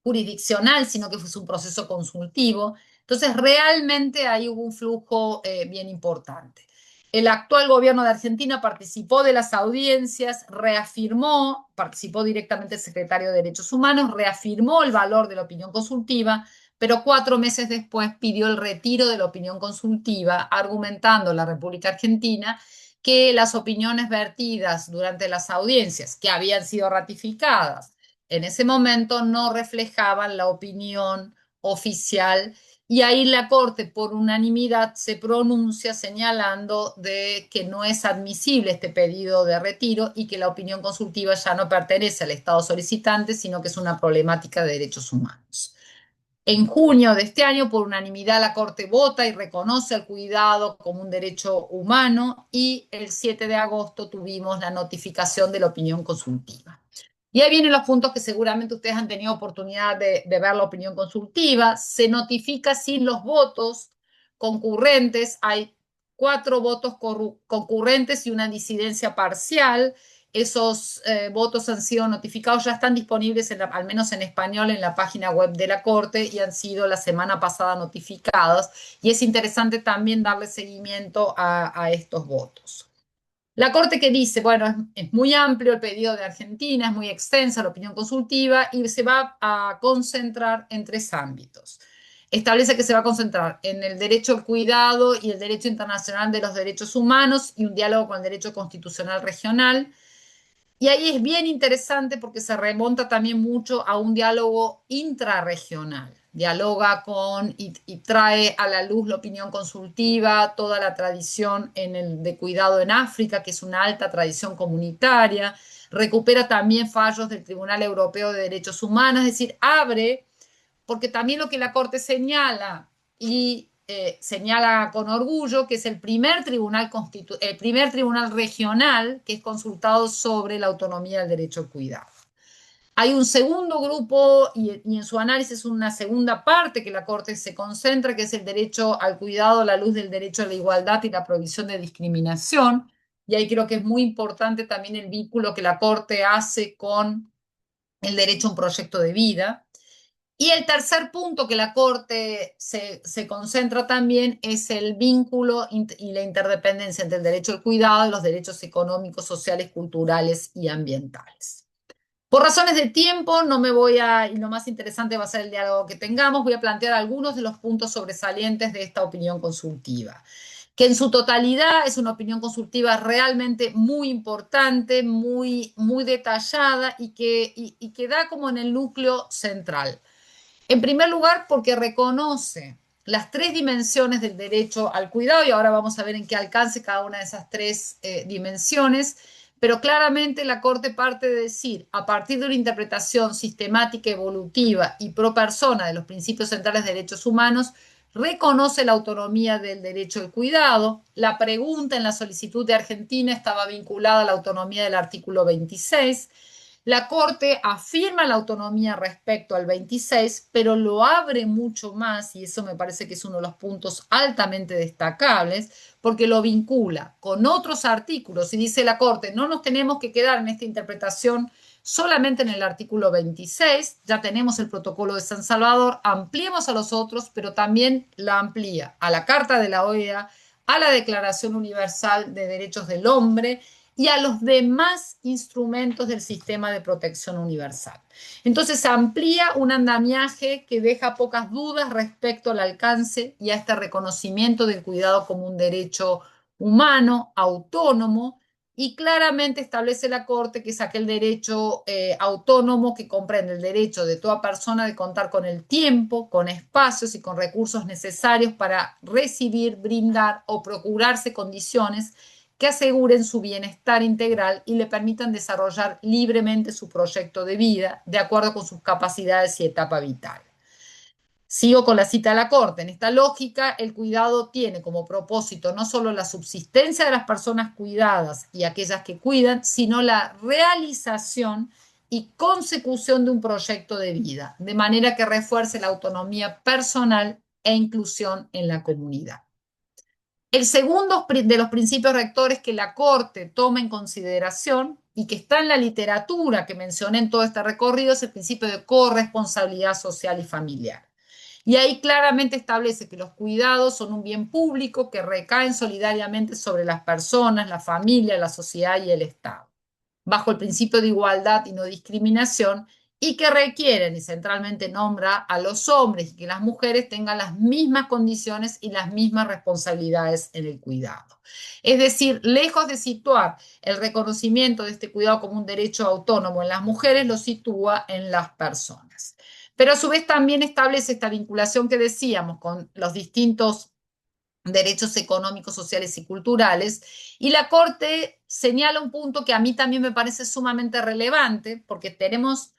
jurisdiccional, sino que fue un proceso consultivo. Entonces, realmente ahí hubo un flujo bien importante. El actual gobierno de Argentina participó de las audiencias, reafirmó, participó directamente el secretario de Derechos Humanos, reafirmó el valor de la opinión consultiva, pero 4 meses después pidió el retiro de la opinión consultiva, argumentando la República Argentina que las opiniones vertidas durante las audiencias, que habían sido ratificadas en ese momento, no reflejaban la opinión oficial, y ahí la Corte por unanimidad se pronuncia señalando de que no es admisible este pedido de retiro y que la opinión consultiva ya no pertenece al Estado solicitante, sino que es una problemática de derechos humanos. En junio de este año, por unanimidad, la Corte vota y reconoce el cuidado como un derecho humano, y el 7 de agosto tuvimos la notificación de la opinión consultiva. Y ahí vienen los puntos que seguramente ustedes han tenido oportunidad de ver la opinión consultiva. Se notifica sin los votos concurrentes. Hay 4 votos concurrentes y una disidencia parcial. Esos votos han sido notificados, ya están disponibles, al menos en español, en la página web de la Corte, y han sido la semana pasada notificados. Y es interesante también darle seguimiento a estos votos. La Corte que dice, bueno, es muy amplio el pedido de Argentina, es muy extensa la opinión consultiva y se va a concentrar en 3 ámbitos. Establece que se va a concentrar en el derecho al cuidado y el derecho internacional de los derechos humanos y un diálogo con el derecho constitucional regional. Y ahí es bien interesante porque se remonta también mucho a un diálogo intrarregional. Dialoga con y trae a la luz la opinión consultiva, toda la tradición de cuidado en África, que es una alta tradición comunitaria. Recupera también fallos del Tribunal Europeo de Derechos Humanos, es decir, abre, porque también lo que la Corte señala, y señala con orgullo, que es el primer tribunal regional que es consultado sobre la autonomía del derecho al cuidado. Hay un segundo grupo y en su análisis una segunda parte que la Corte se concentra, que es el derecho al cuidado a la luz del derecho a la igualdad y la prohibición de discriminación. Y ahí creo que es muy importante también el vínculo que la Corte hace con el derecho a un proyecto de vida. Y el tercer punto que la Corte se concentra también es el vínculo y la interdependencia entre el derecho al cuidado y los derechos económicos, sociales, culturales y ambientales. Por razones de tiempo, no me voy a, y lo más interesante va a ser el diálogo que tengamos, voy a plantear algunos de los puntos sobresalientes de esta opinión consultiva, que en su totalidad es una opinión consultiva realmente muy importante, muy detallada y que da como en el núcleo central. En primer lugar, porque reconoce las tres dimensiones del derecho al cuidado, y ahora vamos a ver en qué alcance cada una de esas tres dimensiones, pero claramente la Corte parte de decir, a partir de una interpretación sistemática, evolutiva y pro persona de los principios centrales de derechos humanos, reconoce la autonomía del derecho al cuidado. La pregunta en la solicitud de Argentina estaba vinculada a la autonomía del artículo 26. La Corte afirma la autonomía respecto al 26, pero lo abre mucho más, y eso me parece que es uno de los puntos altamente destacables, porque lo vincula con otros artículos y dice la Corte, no nos tenemos que quedar en esta interpretación solamente en el artículo 26, ya tenemos el protocolo de San Salvador, ampliemos a los otros, pero también la amplía a la Carta de la OEA, a la Declaración Universal de Derechos del Hombre y a los demás instrumentos del sistema de protección universal. Entonces amplía un andamiaje que deja pocas dudas respecto al alcance y a este reconocimiento del cuidado como un derecho humano, autónomo, y claramente establece la Corte que es aquel derecho autónomo que comprende el derecho de toda persona de contar con el tiempo, con espacios y con recursos necesarios para recibir, brindar o procurarse condiciones que aseguren su bienestar integral y le permitan desarrollar libremente su proyecto de vida de acuerdo con sus capacidades y etapa vital. Sigo con la cita de la Corte. En esta lógica, el cuidado tiene como propósito no solo la subsistencia de las personas cuidadas y aquellas que cuidan, sino la realización y consecución de un proyecto de vida, de manera que refuerce la autonomía personal e inclusión en la comunidad. El segundo de los principios rectores que la Corte toma en consideración y que está en la literatura que mencioné en todo este recorrido es el principio de corresponsabilidad social y familiar. Y ahí claramente establece que los cuidados son un bien público que recaen solidariamente sobre las personas, la familia, la sociedad y el Estado, bajo el principio de igualdad y no discriminación, y que requieren, y centralmente nombra a los hombres y que las mujeres tengan las mismas condiciones y las mismas responsabilidades en el cuidado. Es decir, lejos de situar el reconocimiento de este cuidado como un derecho autónomo en las mujeres, lo sitúa en las personas. Pero a su vez también establece esta vinculación que decíamos con los distintos derechos económicos, sociales y culturales. Y la Corte señala un punto que a mí también me parece sumamente relevante, porque tenemos,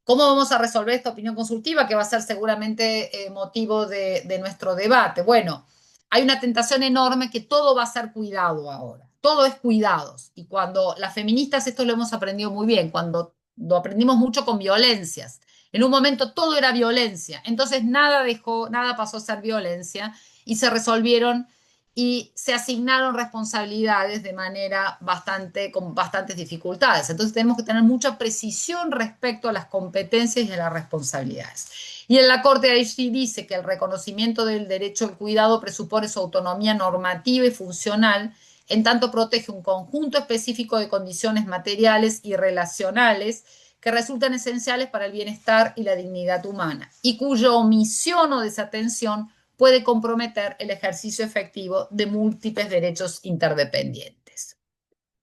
¿cómo vamos a resolver esta opinión consultiva que va a ser seguramente motivo de nuestro debate? Bueno, hay una tentación enorme que todo va a ser cuidado ahora, todo es cuidados. Y cuando las feministas, esto lo hemos aprendido muy bien, cuando lo aprendimos mucho con violencias. En un momento todo era violencia, entonces nada pasó a ser violencia y se resolvieron y se asignaron responsabilidades de manera con bastantes dificultades. Entonces tenemos que tener mucha precisión respecto a las competencias y a las responsabilidades. Y en la Corte ahí sí dice que el reconocimiento del derecho al cuidado presupone su autonomía normativa y funcional, en tanto protege un conjunto específico de condiciones materiales y relacionales que resultan esenciales para el bienestar y la dignidad humana, y cuya omisión o desatención puede comprometer el ejercicio efectivo de múltiples derechos interdependientes.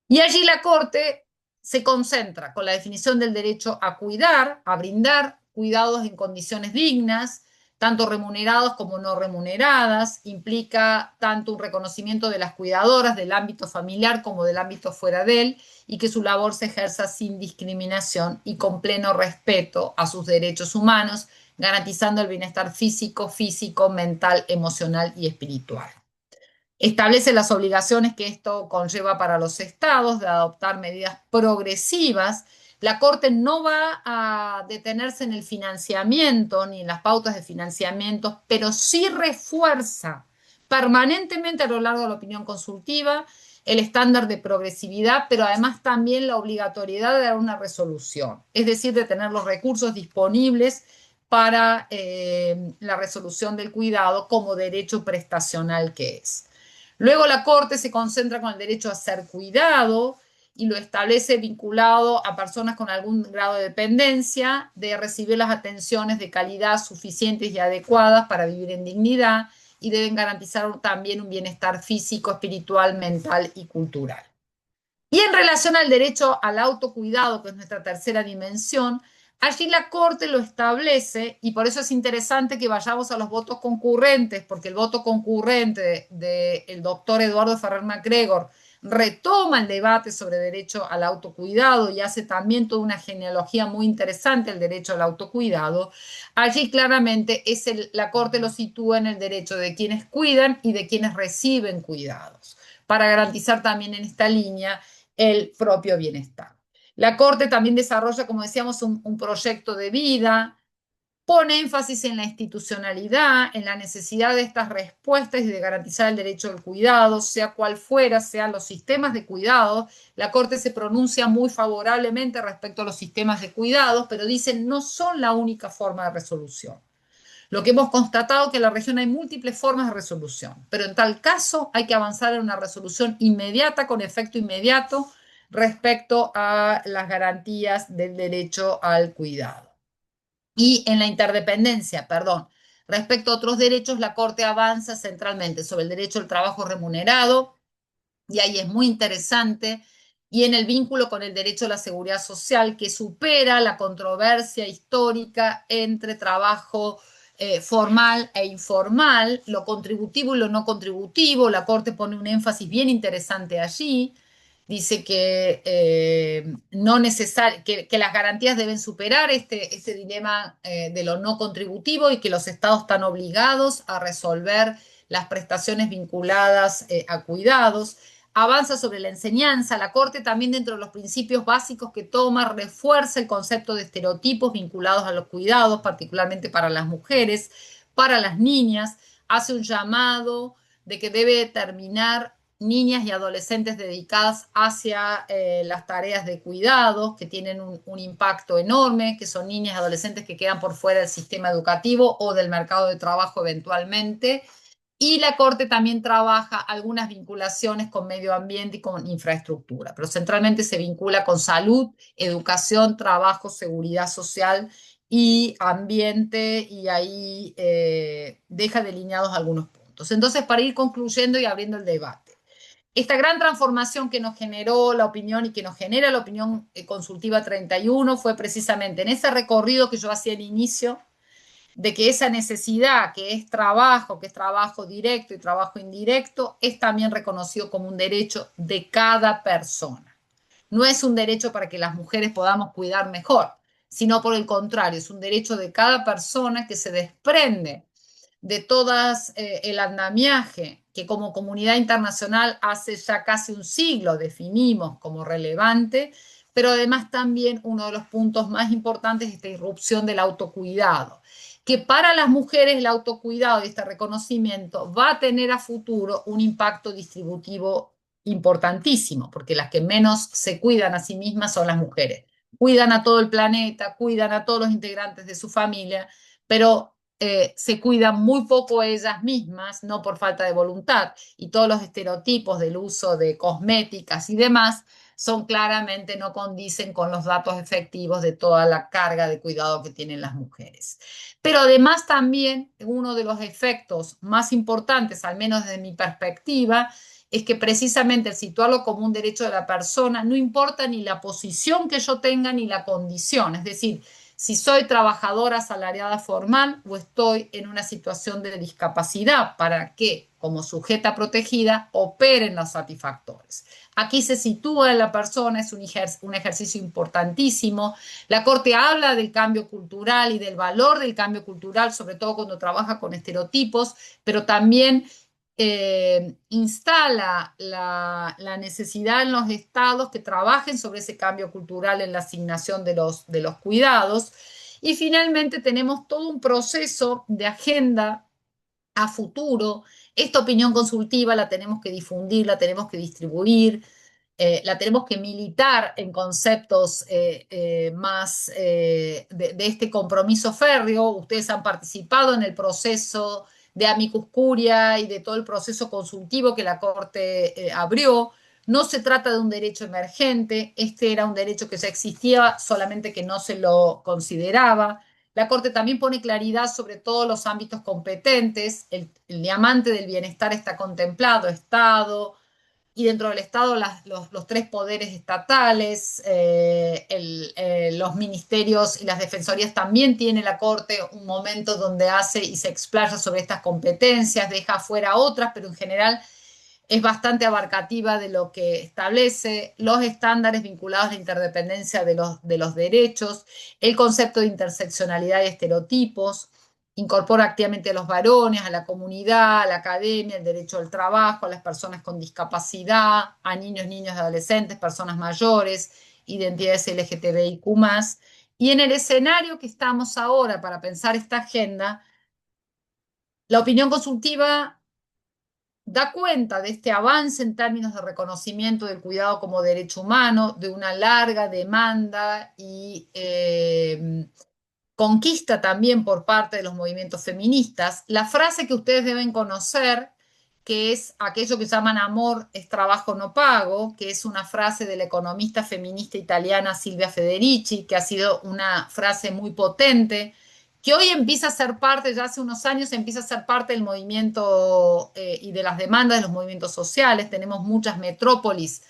Y allí la Corte se concentra con la definición del derecho a cuidar, a brindar cuidados en condiciones dignas, tanto remunerados como no remuneradas, implica tanto un reconocimiento de las cuidadoras del ámbito familiar como del ámbito fuera de él, y que su labor se ejerza sin discriminación y con pleno respeto a sus derechos humanos, garantizando el bienestar físico, mental, emocional y espiritual. Establece las obligaciones que esto conlleva para los estados de adoptar medidas progresivas. La Corte no va a detenerse en el financiamiento ni en las pautas de financiamiento, pero sí refuerza permanentemente a lo largo de la opinión consultiva el estándar de progresividad, pero además también la obligatoriedad de dar una resolución, es decir, de tener los recursos disponibles para la resolución del cuidado como derecho prestacional que es. Luego la Corte se concentra con el derecho a ser cuidado y lo establece vinculado a personas con algún grado de dependencia, de recibir las atenciones de calidad suficientes y adecuadas para vivir en dignidad y deben garantizar también un bienestar físico, espiritual, mental y cultural. Y en relación al derecho al autocuidado, que es nuestra tercera dimensión, allí la Corte lo establece y por eso es interesante que vayamos a los votos concurrentes, porque el voto concurrente del doctor Eduardo Ferrer MacGregor retoma el debate sobre derecho al autocuidado y hace también toda una genealogía muy interesante el derecho al autocuidado. Allí claramente la Corte lo sitúa en el derecho de quienes cuidan y de quienes reciben cuidados, para garantizar también en esta línea el propio bienestar. La Corte también desarrolla, como decíamos, un proyecto de vida, pone énfasis en la institucionalidad, en la necesidad de estas respuestas y de garantizar el derecho al cuidado, sea cual fuera, sean los sistemas de cuidado. La Corte se pronuncia muy favorablemente respecto a los sistemas de cuidados, pero dice no son la única forma de resolución. Lo que hemos constatado es que en la región hay múltiples formas de resolución, pero en tal caso hay que avanzar en una resolución inmediata, con efecto inmediato, respecto a las garantías del derecho al cuidado. Y en la interdependencia, perdón, respecto a otros derechos, la Corte avanza centralmente sobre el derecho al trabajo remunerado, y ahí es muy interesante, y en el vínculo con el derecho a la seguridad social, que supera la controversia histórica entre trabajo formal e informal, lo contributivo y lo no contributivo. La Corte pone un énfasis bien interesante allí. Dice que, no que las garantías deben superar este dilema de lo no contributivo y que los estados están obligados a resolver las prestaciones vinculadas a cuidados. Avanza sobre la enseñanza. La Corte también, dentro de los principios básicos que toma, refuerza el concepto de estereotipos vinculados a los cuidados, particularmente para las mujeres, para las niñas. Hace un llamado de que debe terminar niñas y adolescentes dedicadas hacia las tareas de cuidados, que tienen un impacto enorme, que son niñas y adolescentes que quedan por fuera del sistema educativo o del mercado de trabajo eventualmente. Y la Corte también trabaja algunas vinculaciones con medio ambiente y con infraestructura, pero centralmente se vincula con salud, educación, trabajo, seguridad social y ambiente, y ahí deja delineados algunos puntos. Entonces, para ir concluyendo y abriendo el debate, esta gran transformación que nos generó la opinión y que nos genera la opinión consultiva 31 fue precisamente en ese recorrido que yo hacía al inicio, de que esa necesidad que es trabajo directo y trabajo indirecto, es también reconocido como un derecho de cada persona. No es un derecho para que las mujeres podamos cuidar mejor, sino por el contrario, es un derecho de cada persona que se desprende de todas el andamiaje que como comunidad internacional hace ya casi un siglo definimos como relevante, pero además también uno de los puntos más importantes es esta irrupción del autocuidado, que para las mujeres el autocuidado y este reconocimiento va a tener a futuro un impacto distributivo importantísimo, porque las que menos se cuidan a sí mismas son las mujeres. Cuidan a todo el planeta, cuidan a todos los integrantes de su familia, pero se cuidan muy poco ellas mismas, no por falta de voluntad, y todos los estereotipos del uso de cosméticas y demás son claramente no condicen con los datos efectivos de toda la carga de cuidado que tienen las mujeres. Pero además también uno de los efectos más importantes, al menos desde mi perspectiva, es que precisamente el situarlo como un derecho de la persona, no importa ni la posición que yo tenga ni la condición, es decir, si soy trabajadora asalariada formal o estoy en una situación de discapacidad, para que, como sujeta protegida, operen los satisfactores. Aquí se sitúa la persona, es un ejercicio importantísimo. La Corte habla del cambio cultural y del valor del cambio cultural, sobre todo cuando trabaja con estereotipos, pero también instala la necesidad en los estados que trabajen sobre ese cambio cultural en la asignación de los cuidados. Y finalmente tenemos todo un proceso de agenda a futuro. Esta opinión consultiva la tenemos que difundir, la tenemos que distribuir. la tenemos que militar en conceptos más de este compromiso férreo. Ustedes han participado en el proceso de amicus curia y de todo el proceso consultivo que la Corte abrió. No se trata de un derecho emergente, este era un derecho que ya existía, solamente que no se lo consideraba. La Corte también pone claridad sobre todos los ámbitos competentes. El diamante del bienestar está contemplado, Estado, y dentro del Estado los tres poderes estatales, los ministerios y las defensorías también tiene la Corte un momento donde hace y se explaya sobre estas competencias, deja fuera otras, pero en general es bastante abarcativa de lo que establece, los estándares vinculados a la interdependencia de los derechos, el concepto de interseccionalidad y estereotipos, incorpora activamente a los varones, a la comunidad, a la academia, el derecho al trabajo, a las personas con discapacidad, a niños, niñas, adolescentes, personas mayores, identidades LGTBIQ+. Y en el escenario que estamos ahora para pensar esta agenda, la opinión consultiva da cuenta de este avance en términos de reconocimiento del cuidado como derecho humano, de una larga demanda y conquista también por parte de los movimientos feministas. La frase que ustedes deben conocer, que es aquello que llaman amor es trabajo no pago, que es una frase de la economista feminista italiana Silvia Federici, que ha sido una frase muy potente, que hoy empieza a ser parte, ya hace unos años empieza a ser parte del movimiento y de las demandas de los movimientos sociales. Tenemos muchas metrópolis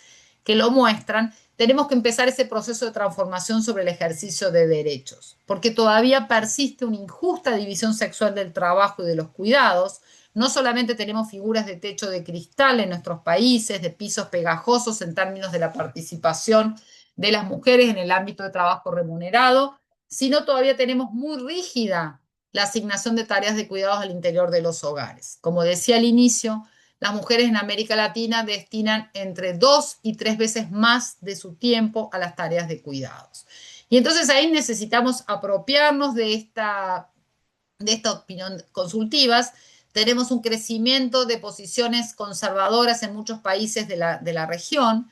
que lo muestran. Tenemos que empezar ese proceso de transformación sobre el ejercicio de derechos, porque todavía persiste una injusta división sexual del trabajo y de los cuidados. No solamente tenemos figuras de techo de cristal en nuestros países, de pisos pegajosos en términos de la participación de las mujeres en el ámbito de trabajo remunerado, sino todavía tenemos muy rígida la asignación de tareas de cuidados al interior de los hogares. Como decía al inicio, las mujeres en América Latina destinan entre 2 y 3 veces más de su tiempo a las tareas de cuidados. Y entonces ahí necesitamos apropiarnos de esta opinión consultivas. Tenemos un crecimiento de posiciones conservadoras en muchos países de la región.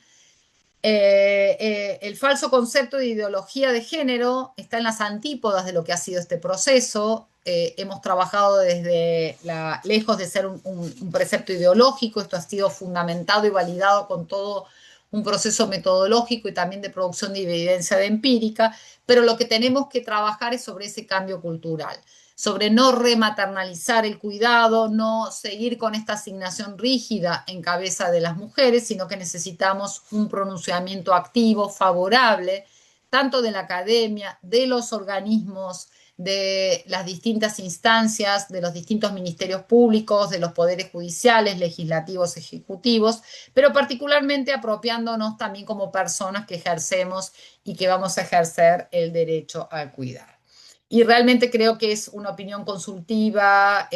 El falso concepto de ideología de género está en las antípodas de lo que ha sido este proceso. Hemos trabajado lejos de ser un precepto ideológico, esto ha sido fundamentado y validado con todo un proceso metodológico y también de producción de evidencia de empírica, pero lo que tenemos que trabajar es sobre ese cambio cultural, sobre no rematernalizar el cuidado, no seguir con esta asignación rígida en cabeza de las mujeres, sino que necesitamos un pronunciamiento activo, favorable, tanto de la academia, de los organismos, de las distintas instancias, de los distintos ministerios públicos, de los poderes judiciales, legislativos, ejecutivos, pero particularmente apropiándonos también como personas que ejercemos y que vamos a ejercer el derecho al cuidar. Y realmente creo que es una opinión consultiva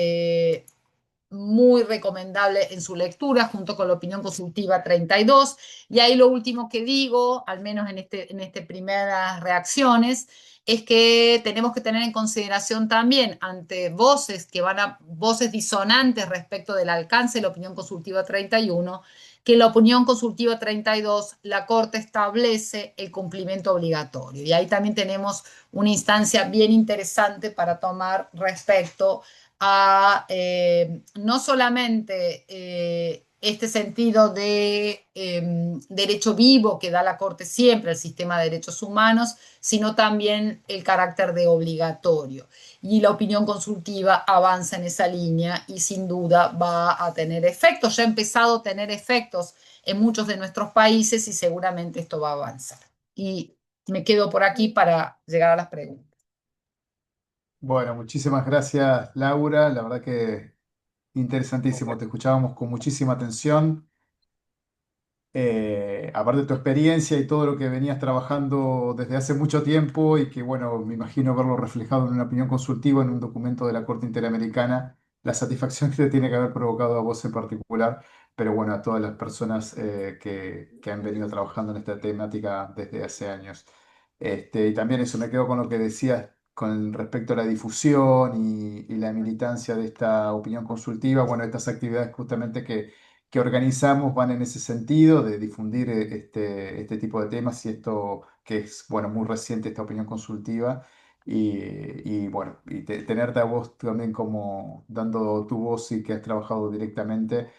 muy recomendable en su lectura, junto con la opinión consultiva 32. Y ahí lo último que digo, al menos en este primeras reacciones, es que tenemos que tener en consideración también ante voces voces disonantes respecto del alcance de la opinión consultiva 31, que en la opinión consultiva 32 la Corte establece el cumplimiento obligatorio. Y ahí también tenemos una instancia bien interesante para tomar respecto a no solamente este sentido de derecho vivo que da la Corte siempre, el sistema de derechos humanos, sino también el carácter de obligatorio. Y la opinión consultiva avanza en esa línea y sin duda va a tener efectos. Ya ha empezado a tener efectos en muchos de nuestros países y seguramente esto va a avanzar. Y me quedo por aquí para llegar a las preguntas. Bueno, muchísimas gracias, Laura. La verdad que interesantísimo. Te escuchábamos con muchísima atención. Aparte de tu experiencia y todo lo que venías trabajando desde hace mucho tiempo y que, bueno, me imagino verlo reflejado en una opinión consultiva en un documento de la Corte Interamericana, la satisfacción que te tiene que haber provocado a vos en particular, pero bueno, a todas las personas que han venido trabajando en esta temática desde hace años. Y también eso, me quedo con lo que decías con respecto a la difusión y la militancia de esta opinión consultiva, bueno, estas actividades justamente que organizamos van en ese sentido de difundir este tipo de temas y esto que es, bueno, muy reciente, esta opinión consultiva. Bueno, y tenerte a vos también como dando tu voz y que has trabajado directamente,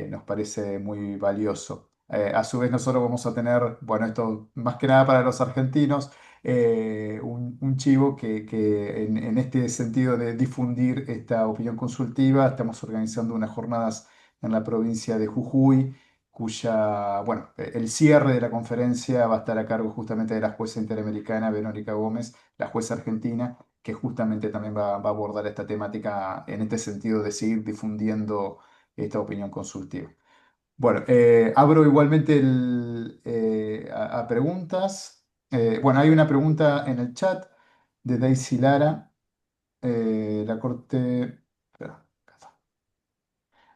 nos parece muy valioso. A su vez nosotros vamos a tener, bueno, esto más que nada para los argentinos, un chivo que en este sentido de difundir esta opinión consultiva, estamos organizando unas jornadas en la provincia de Jujuy, cuya, bueno, el cierre de la conferencia va a estar a cargo justamente de la jueza interamericana Verónica Gómez, la jueza argentina, que justamente también va a abordar esta temática en este sentido de seguir difundiendo esta opinión consultiva. Bueno, abro igualmente a preguntas. Bueno, hay una pregunta en el chat de Daisy Lara. La Corte, espera, acá está.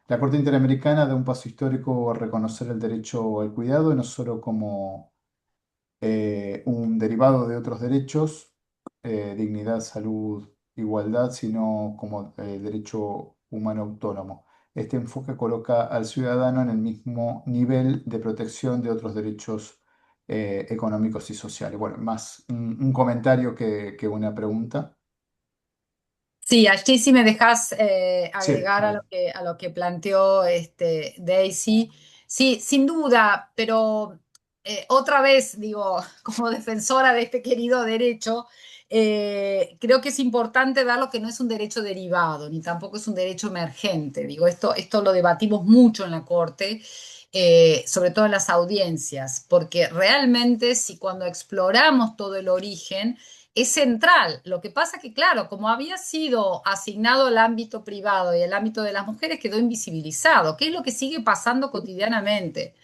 La Corte Interamericana da un paso histórico a reconocer el derecho al cuidado, no solo como un derivado de otros derechos, dignidad, salud, igualdad, sino como derecho humano autónomo. Este enfoque coloca al ciudadano en el mismo nivel de protección de otros derechos económicos y sociales. Bueno, más un comentario que una pregunta. Sí, allí sí me dejas Sí, agregar a lo que planteó Daisy. Sí, sin duda, pero otra vez, digo, como defensora de este querido derecho, creo que es importante ver lo que no es un derecho derivado, ni tampoco es un derecho emergente. Digo, esto lo debatimos mucho en la Corte, sobre todo en las audiencias, porque realmente si cuando exploramos todo el origen, es central. Lo que pasa que, claro, como había sido asignado el ámbito privado y el ámbito de las mujeres, quedó invisibilizado. ¿Qué es lo que sigue pasando cotidianamente?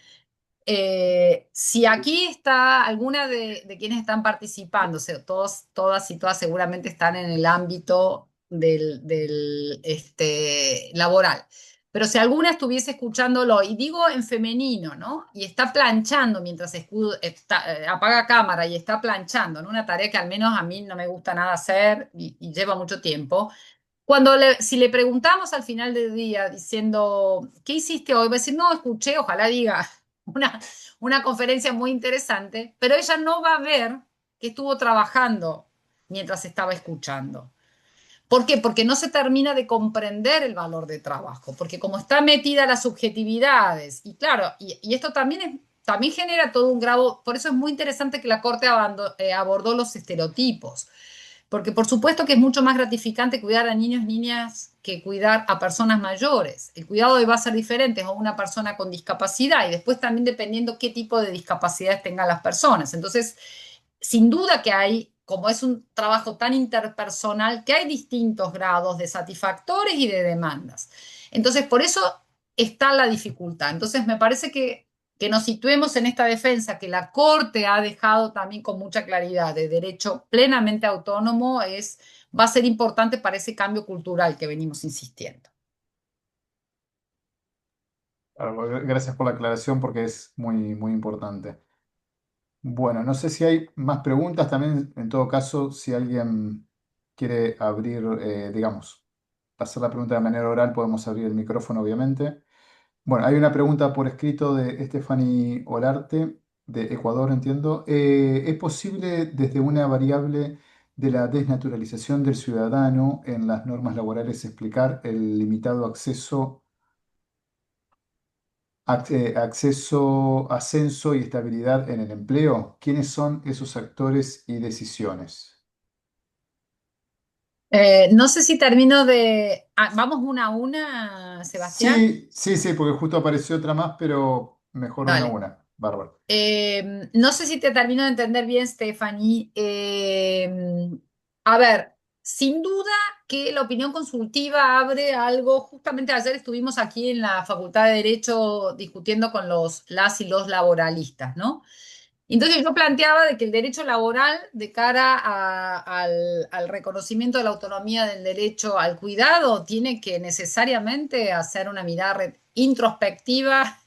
Si aquí está alguna de quienes están participando, o sea, todas y todas seguramente están en el ámbito laboral. Pero si alguna estuviese escuchándolo, y digo en femenino, ¿no? Y está planchando mientras apaga cámara y está planchando, ¿no? Una tarea que al menos a mí no me gusta nada hacer y lleva mucho tiempo. Si le preguntamos al final del día diciendo, ¿qué hiciste hoy? Va a decir, no, escuché, ojalá diga una, una conferencia muy interesante, pero ella no va a ver que estuvo trabajando mientras estaba escuchando. ¿Por qué? Porque no se termina de comprender el valor de trabajo, porque como está metida las subjetividades, y claro, y esto también genera todo un grado, por eso es muy interesante que la Corte abordó los estereotipos, porque por supuesto que es mucho más gratificante cuidar a niños y niñas que cuidar a personas mayores. El cuidado hoy va a ser diferente a una persona con discapacidad y después también dependiendo qué tipo de discapacidades tengan las personas. Entonces, sin duda que hay, como es un trabajo tan interpersonal, que hay distintos grados de satisfactores y de demandas. Entonces, por eso está la dificultad. Entonces, me parece que nos situemos en esta defensa que la Corte ha dejado también con mucha claridad de derecho plenamente autónomo va a ser importante para ese cambio cultural que venimos insistiendo. claro, gracias por la aclaración porque es muy, muy importante. Bueno, no sé si hay más preguntas también, en todo caso, si alguien quiere abrir, digamos, hacer la pregunta de manera oral, podemos abrir el micrófono, obviamente. Bueno, hay una pregunta por escrito de Stephanie Olarte, de Ecuador, entiendo. ¿Es posible desde una variable de la desnaturalización del ciudadano en las normas laborales explicar el limitado acceso, ascenso y estabilidad en el empleo? ¿Quiénes son esos actores y decisiones? No sé si termino vamos una a una, Sebastián. Sí, sí, sí, porque justo apareció otra más, pero mejor una a Dale. una. Bárbaro. No sé si te termino de entender bien, Stephanie. A ver, sin duda que la opinión consultiva abre algo. Justamente ayer estuvimos aquí en la Facultad de Derecho discutiendo con las y los laboralistas, ¿no? Entonces yo planteaba de que el derecho laboral, de cara al reconocimiento de la autonomía del derecho al cuidado, tiene que necesariamente hacer una mirada introspectiva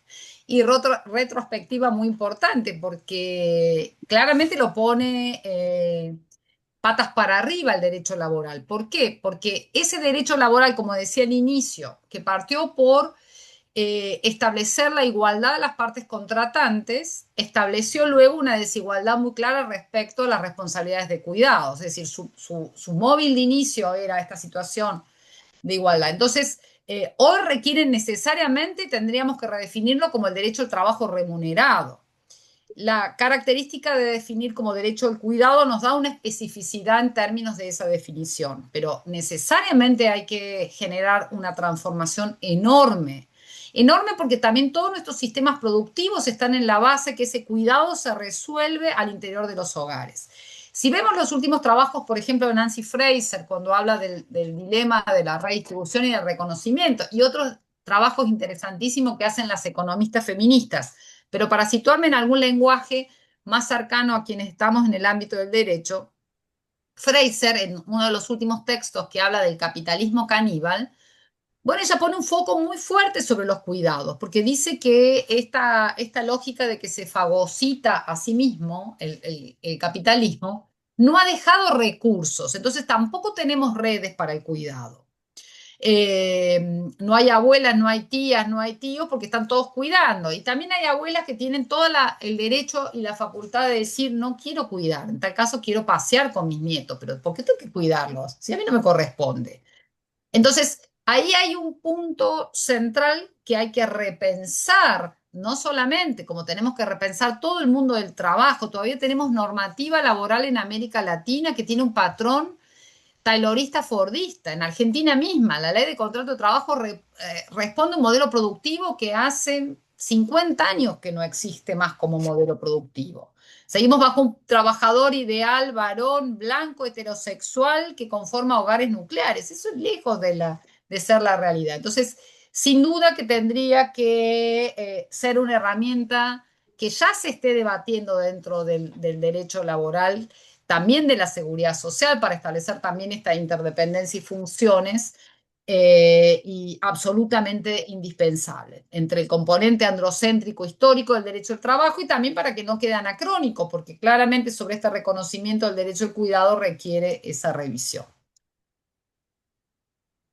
y retrospectiva muy importante, porque claramente lo pone patas para arriba el derecho laboral. ¿Por qué? Porque ese derecho laboral, como decía al inicio, que partió por establecer la igualdad de las partes contratantes, estableció luego una desigualdad muy clara respecto a las responsabilidades de cuidado. Es decir, su móvil de inicio era esta situación de igualdad. Entonces, hoy requieren necesariamente, tendríamos que redefinirlo como el derecho al trabajo remunerado. La característica de definir como derecho al cuidado nos da una especificidad en términos de esa definición, pero necesariamente hay que generar una transformación enorme. Enorme porque también todos nuestros sistemas productivos están en la base que ese cuidado se resuelve al interior de los hogares. Si vemos los últimos trabajos, por ejemplo, de Nancy Fraser, cuando habla del dilema de la redistribución y del reconocimiento, y otros trabajos interesantísimos que hacen las economistas feministas, pero para situarme en algún lenguaje más cercano a quienes estamos en el ámbito del derecho, Fraser, en uno de los últimos textos que habla del capitalismo caníbal, bueno, ella pone un foco muy fuerte sobre los cuidados, porque dice que esta lógica de que se fagocita a sí mismo el capitalismo no ha dejado recursos, entonces tampoco tenemos redes para el cuidado. No hay abuelas, no hay tías, no hay tíos, porque están todos cuidando. Y también hay abuelas que tienen todo el derecho y la facultad de decir, no quiero cuidar, en tal caso quiero pasear con mis nietos, pero ¿por qué tengo que cuidarlos? Si a mí no me corresponde. Entonces, ahí hay un punto central que hay que repensar, no solamente como tenemos que repensar todo el mundo del trabajo, todavía tenemos normativa laboral en América Latina que tiene un patrón taylorista fordista. En Argentina misma, la ley de contrato de trabajo responde a un modelo productivo que hace 50 años que no existe más como modelo productivo. Seguimos bajo un trabajador ideal, varón, blanco, heterosexual, que conforma hogares nucleares. Eso es lejos de ser la realidad. Entonces, sin duda que tendría que ser una herramienta que ya se esté debatiendo dentro del derecho laboral, también de la seguridad social, para establecer también esta interdependencia y funciones, y absolutamente indispensable entre el componente androcéntrico histórico del derecho al trabajo y también para que no quede anacrónico, porque claramente sobre este reconocimiento del derecho al cuidado requiere esa revisión.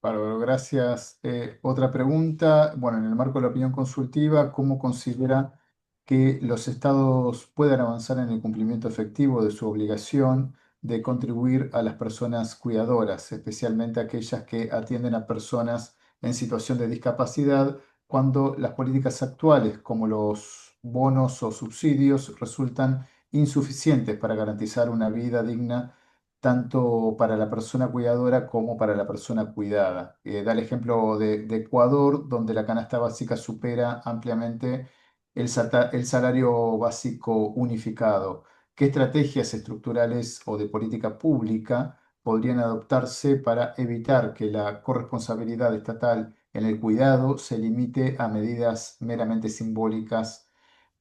Bárbaro, gracias. Otra pregunta, bueno, en el marco de la opinión consultiva, ¿cómo considera que los estados puedan avanzar en el cumplimiento efectivo de su obligación de contribuir a las personas cuidadoras, especialmente aquellas que atienden a personas en situación de discapacidad, cuando las políticas actuales, como los bonos o subsidios, resultan insuficientes para garantizar una vida digna tanto para la persona cuidadora como para la persona cuidada? Da el ejemplo de Ecuador, donde la canasta básica supera ampliamente el salario básico unificado. ¿Qué estrategias estructurales o de política pública podrían adoptarse para evitar que la corresponsabilidad estatal en el cuidado se limite a medidas meramente simbólicas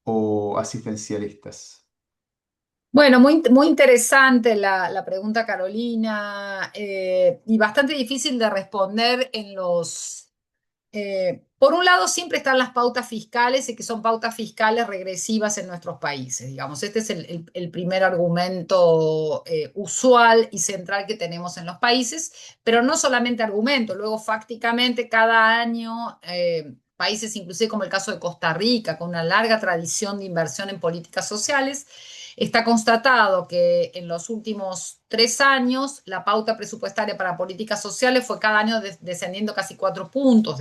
o asistencialistas? Bueno, muy interesante la pregunta, Carolina, y bastante difícil de responder en por un lado, siempre están las pautas fiscales y que son pautas fiscales regresivas en nuestros países, digamos. Este es el primer argumento usual y central que tenemos en los países, pero no solamente argumento, luego fácticamente cada año países, inclusive como el caso de Costa Rica, con una larga tradición de inversión en políticas sociales, está constatado que en los últimos 3 años la pauta presupuestaria para políticas sociales fue cada año descendiendo casi 4 puntos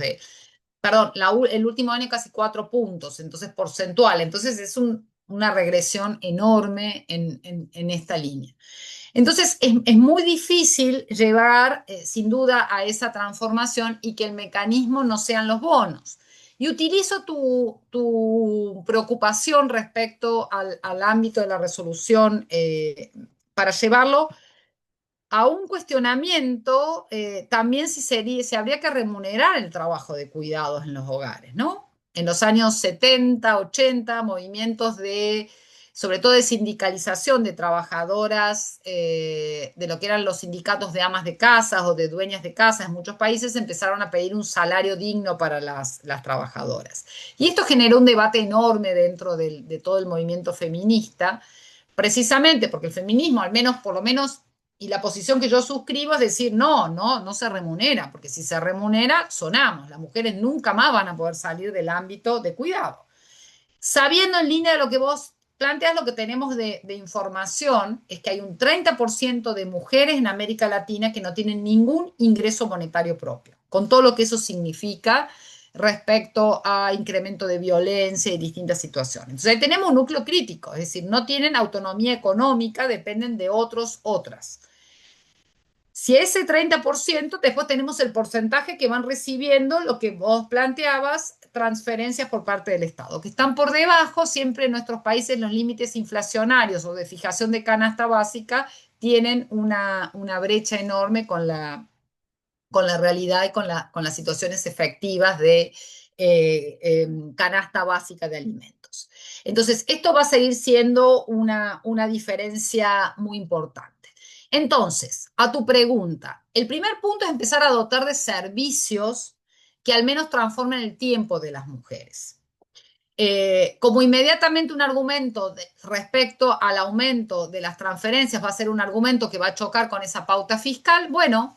perdón, el último año casi 4 puntos, entonces porcentual. Entonces es una regresión enorme en esta línea. Entonces es muy difícil llevar sin duda a esa transformación y que el mecanismo no sean los bonos. Y utilizo tu preocupación respecto al ámbito de la resolución para llevarlo a un cuestionamiento también si habría que remunerar el trabajo de cuidados en los hogares, ¿no? En los años 70, 80, movimientos sobre todo de sindicalización de trabajadoras, de lo que eran los sindicatos de amas de casas o de dueñas de casas en muchos países, empezaron a pedir un salario digno para las trabajadoras. Y esto generó un debate enorme dentro de todo el movimiento feminista, precisamente porque el feminismo, al menos, por lo menos Y la posición que yo suscribo es decir, no se remunera, porque si se remunera, sonamos. Las mujeres nunca más van a poder salir del ámbito de cuidado. Sabiendo en línea de lo que vos planteas, lo que tenemos de información es que hay un 30% de mujeres en América Latina que no tienen ningún ingreso monetario propio, con todo lo que eso significa respecto a incremento de violencia y distintas situaciones. Entonces ahí tenemos un núcleo crítico, es decir, no tienen autonomía económica, dependen de otras. Si ese 30%, después tenemos el porcentaje que van recibiendo lo que vos planteabas, transferencias por parte del Estado, que están por debajo, siempre en nuestros países los límites inflacionarios o de fijación de canasta básica tienen una brecha enorme con la realidad y con las situaciones efectivas de canasta básica de alimentos. Entonces, esto va a seguir siendo una diferencia muy importante. Entonces, a tu pregunta, el primer punto es empezar a dotar de servicios que al menos transformen el tiempo de las mujeres. Como inmediatamente un argumento respecto al aumento de las transferencias va a ser un argumento que va a chocar con esa pauta fiscal, bueno,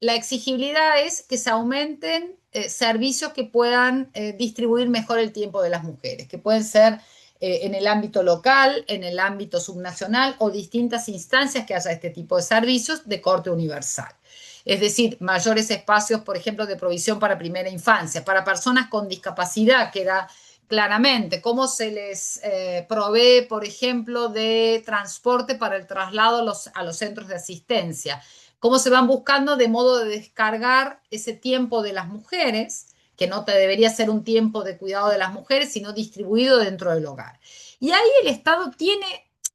la exigibilidad es que se aumenten servicios que puedan distribuir mejor el tiempo de las mujeres, que pueden ser en el ámbito local, en el ámbito subnacional o distintas instancias que haya este tipo de servicios de corte universal. Es decir, mayores espacios, por ejemplo, de provisión para primera infancia, para personas con discapacidad, que era claramente, cómo se les provee, por ejemplo, de transporte para el traslado a los centros de asistencia, cómo se van buscando de modo de descargar ese tiempo de las mujeres, que no te debería ser un tiempo de cuidado de las mujeres, sino distribuido dentro del hogar. Y ahí el Estado tiene,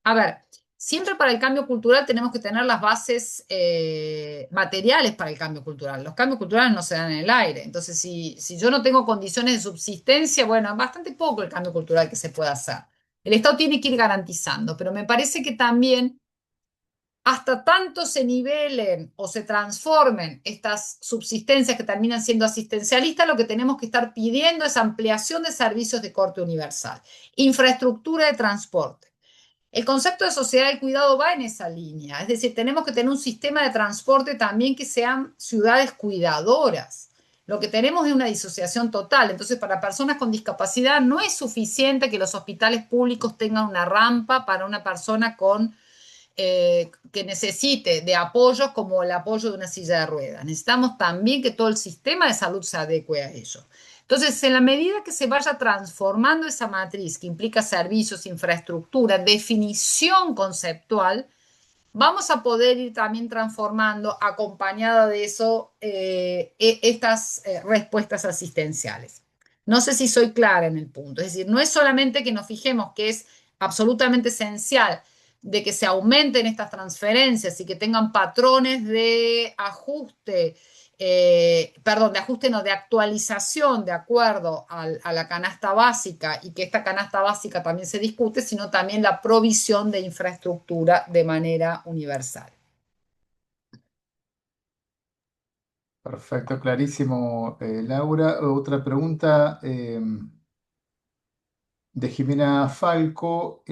a ver, siempre para el cambio cultural tenemos que tener las bases materiales para el cambio cultural. Los cambios culturales no se dan en el aire. Entonces, si yo no tengo condiciones de subsistencia, bueno, es bastante poco el cambio cultural que se puede hacer. El Estado tiene que ir garantizando, pero me parece que también hasta tanto se nivelen o se transformen estas subsistencias que terminan siendo asistencialistas, lo que tenemos que estar pidiendo es ampliación de servicios de corte universal, infraestructura de transporte. El concepto de sociedad del cuidado va en esa línea, es decir, tenemos que tener un sistema de transporte también que sean ciudades cuidadoras. Lo que tenemos es una disociación total, entonces para personas con discapacidad no es suficiente que los hospitales públicos tengan una rampa para una persona que necesite de apoyos como el apoyo de una silla de ruedas. Necesitamos también que todo el sistema de salud se adecue a ello. Entonces, en la medida que se vaya transformando esa matriz, que implica servicios, infraestructura, definición conceptual, vamos a poder ir también transformando, acompañada de eso, estas respuestas asistenciales. No sé si soy clara en el punto. Es decir, no es solamente que nos fijemos que es absolutamente esencial de que se aumenten estas transferencias y que tengan patrones de ajuste, perdón, de ajuste no, de actualización de acuerdo a la canasta básica y que esta canasta básica también se discute, sino también la provisión de infraestructura de manera universal. Perfecto, clarísimo, Laura. Otra pregunta de Jimena Falco,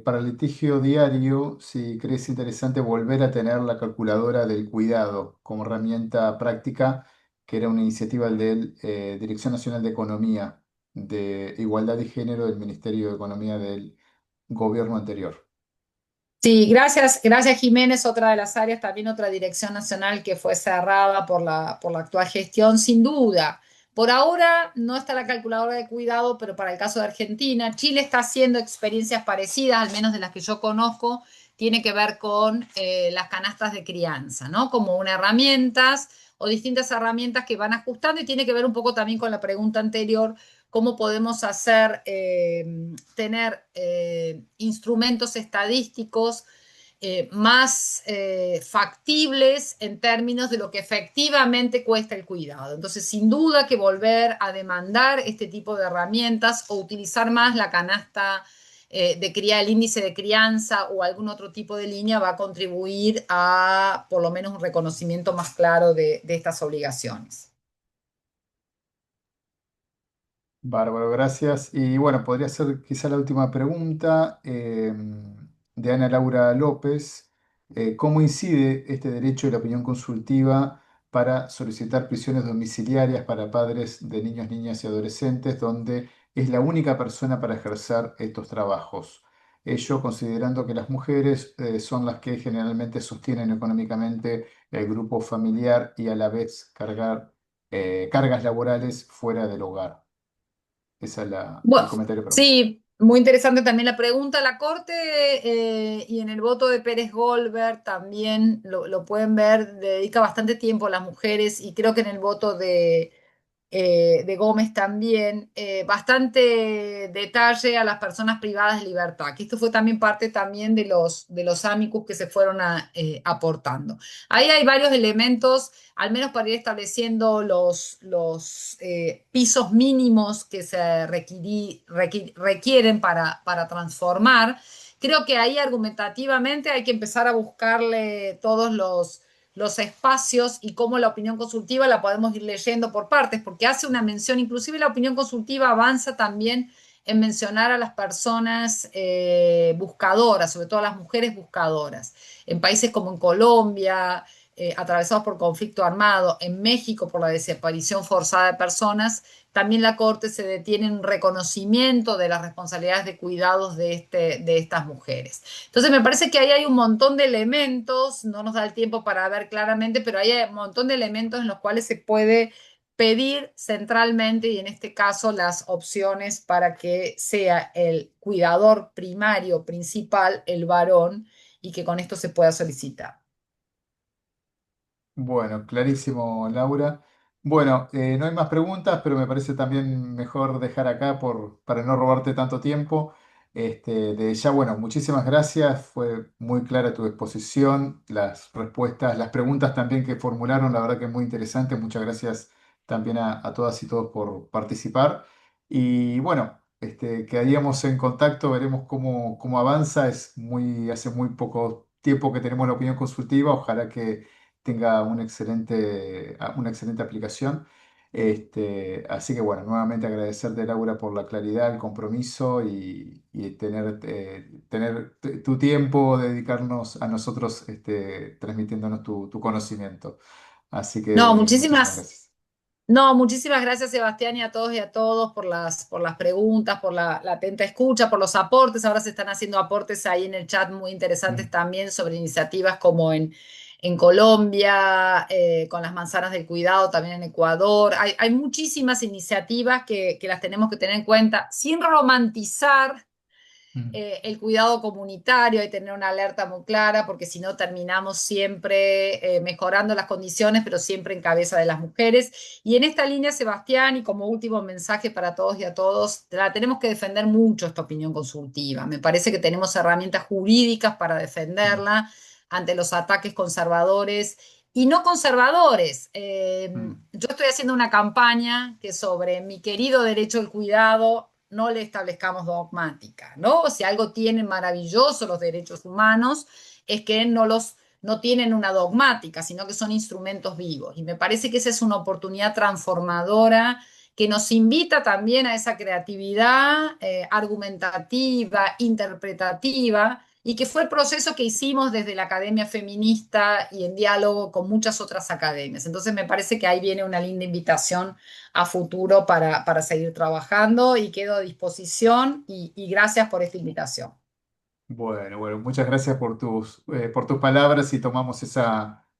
para el litigio diario, si crees interesante volver a tener la calculadora del cuidado como herramienta práctica, que era una iniciativa de Dirección Nacional de Economía, de Igualdad y Género del Ministerio de Economía del gobierno anterior. Sí, gracias Jiménez, otra de las áreas, también otra dirección nacional que fue cerrada por la actual gestión, sin duda. Por ahora no está la calculadora de cuidado, pero para el caso de Argentina, Chile está haciendo experiencias parecidas, al menos de las que yo conozco, tiene que ver con las canastas de crianza, ¿no? Como una herramientas o distintas herramientas que van ajustando y tiene que ver un poco también con la pregunta anterior cómo podemos hacer, tener instrumentos estadísticos más factibles en términos de lo que efectivamente cuesta el cuidado. Entonces, sin duda que volver a demandar este tipo de herramientas o utilizar más la canasta de cría, el índice de crianza o algún otro tipo de línea va a contribuir a por lo menos un reconocimiento más claro de estas obligaciones. Bárbaro, gracias. Y bueno, podría ser quizá la última pregunta de Ana Laura López. ¿Cómo incide este derecho de la opinión consultiva para solicitar prisiones domiciliarias para padres de niños, niñas y adolescentes, donde es la única persona para ejercer estos trabajos? Ello considerando que las mujeres son las que generalmente sostienen económicamente el grupo familiar y a la vez cargas laborales fuera del hogar. Ese es el Bueno, comentario para vos. sí, muy interesante también la pregunta. La Corte y en el voto de Pérez Goldberg también lo pueden ver, dedica bastante tiempo a las mujeres y creo que en el voto de Gómez también, bastante detalle a las personas privadas de libertad, que esto fue también parte también de los amicus que se fueron aportando. Ahí hay varios elementos, al menos para ir estableciendo los pisos mínimos que se requieren para transformar. Creo que ahí argumentativamente hay que empezar a buscarle todos los espacios y cómo la opinión consultiva la podemos ir leyendo por partes, porque hace una mención, inclusive la opinión consultiva avanza también en mencionar a las personas buscadoras, sobre todo a las mujeres buscadoras. En países como en Colombia, atravesados por conflicto armado, en México por la desaparición forzada de personas, también la Corte se detiene en un reconocimiento de las responsabilidades de cuidados de estas mujeres. Entonces me parece que ahí hay un montón de elementos, no nos da el tiempo para ver claramente, pero hay un montón de elementos en los cuales se puede pedir centralmente y en este caso las opciones para que sea el cuidador primario, principal, el varón, y que con esto se pueda solicitar. Bueno, clarísimo, Laura. Bueno, no hay más preguntas, pero me parece también mejor dejar acá para no robarte tanto tiempo. De ya, bueno, muchísimas gracias. Fue muy clara tu exposición, las respuestas, las preguntas también que formularon, la verdad que muy interesante. Muchas gracias también a todas y todos por participar. Y bueno, quedaríamos en contacto, veremos cómo avanza. Hace muy poco tiempo que tenemos la opinión consultiva. Ojalá que tenga una excelente aplicación. Así que bueno, nuevamente agradecerte, Laura, por la claridad, el compromiso y tener tu tiempo, dedicarnos a nosotros transmitiéndonos tu conocimiento. Así No, que muchísimas gracias. no, muchísimas gracias, Sebastián, y a todos por las preguntas, por la atenta escucha, por los aportes. Ahora se están haciendo aportes ahí en el chat muy interesantes Mm, también sobre iniciativas como en Colombia, con las manzanas del cuidado, también en Ecuador. Hay muchísimas iniciativas que las tenemos que tener en cuenta sin romantizar mm. el cuidado comunitario y tener una alerta muy clara, porque si no terminamos siempre mejorando las condiciones, pero siempre en cabeza de las mujeres. Y en esta línea, Sebastián, y como último mensaje para todos y a todos, la tenemos que defender mucho esta opinión consultiva. Me parece que tenemos herramientas jurídicas para Mm, defenderla ante los ataques conservadores y no conservadores. mm. Yo estoy haciendo una campaña que sobre mi querido derecho al cuidado no le establezcamos dogmática, ¿no? Si algo tienen maravilloso los derechos humanos es que no tienen una dogmática, sino que son instrumentos vivos. Y me parece que esa es una oportunidad transformadora que nos invita también a esa creatividad argumentativa, interpretativa, y que fue el proceso que hicimos desde la Academia Feminista y en diálogo con muchas otras academias. Entonces me parece que ahí viene una linda invitación a futuro para seguir trabajando y quedo a disposición y gracias por esta invitación. Bueno, muchas gracias por tus palabras y tomamos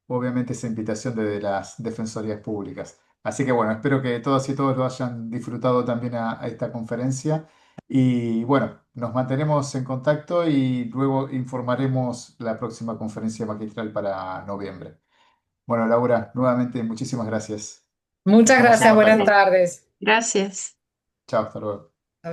obviamente, esa invitación de las defensorías públicas. Así que bueno, espero que todas y todos lo hayan disfrutado también a esta conferencia. Y bueno, nos mantenemos en contacto y luego informaremos la próxima conferencia magistral para noviembre. Bueno, Laura, nuevamente muchísimas gracias. Muchas Estamos en gracias, buenas contacto. tardes. Gracias. Chao, hasta luego.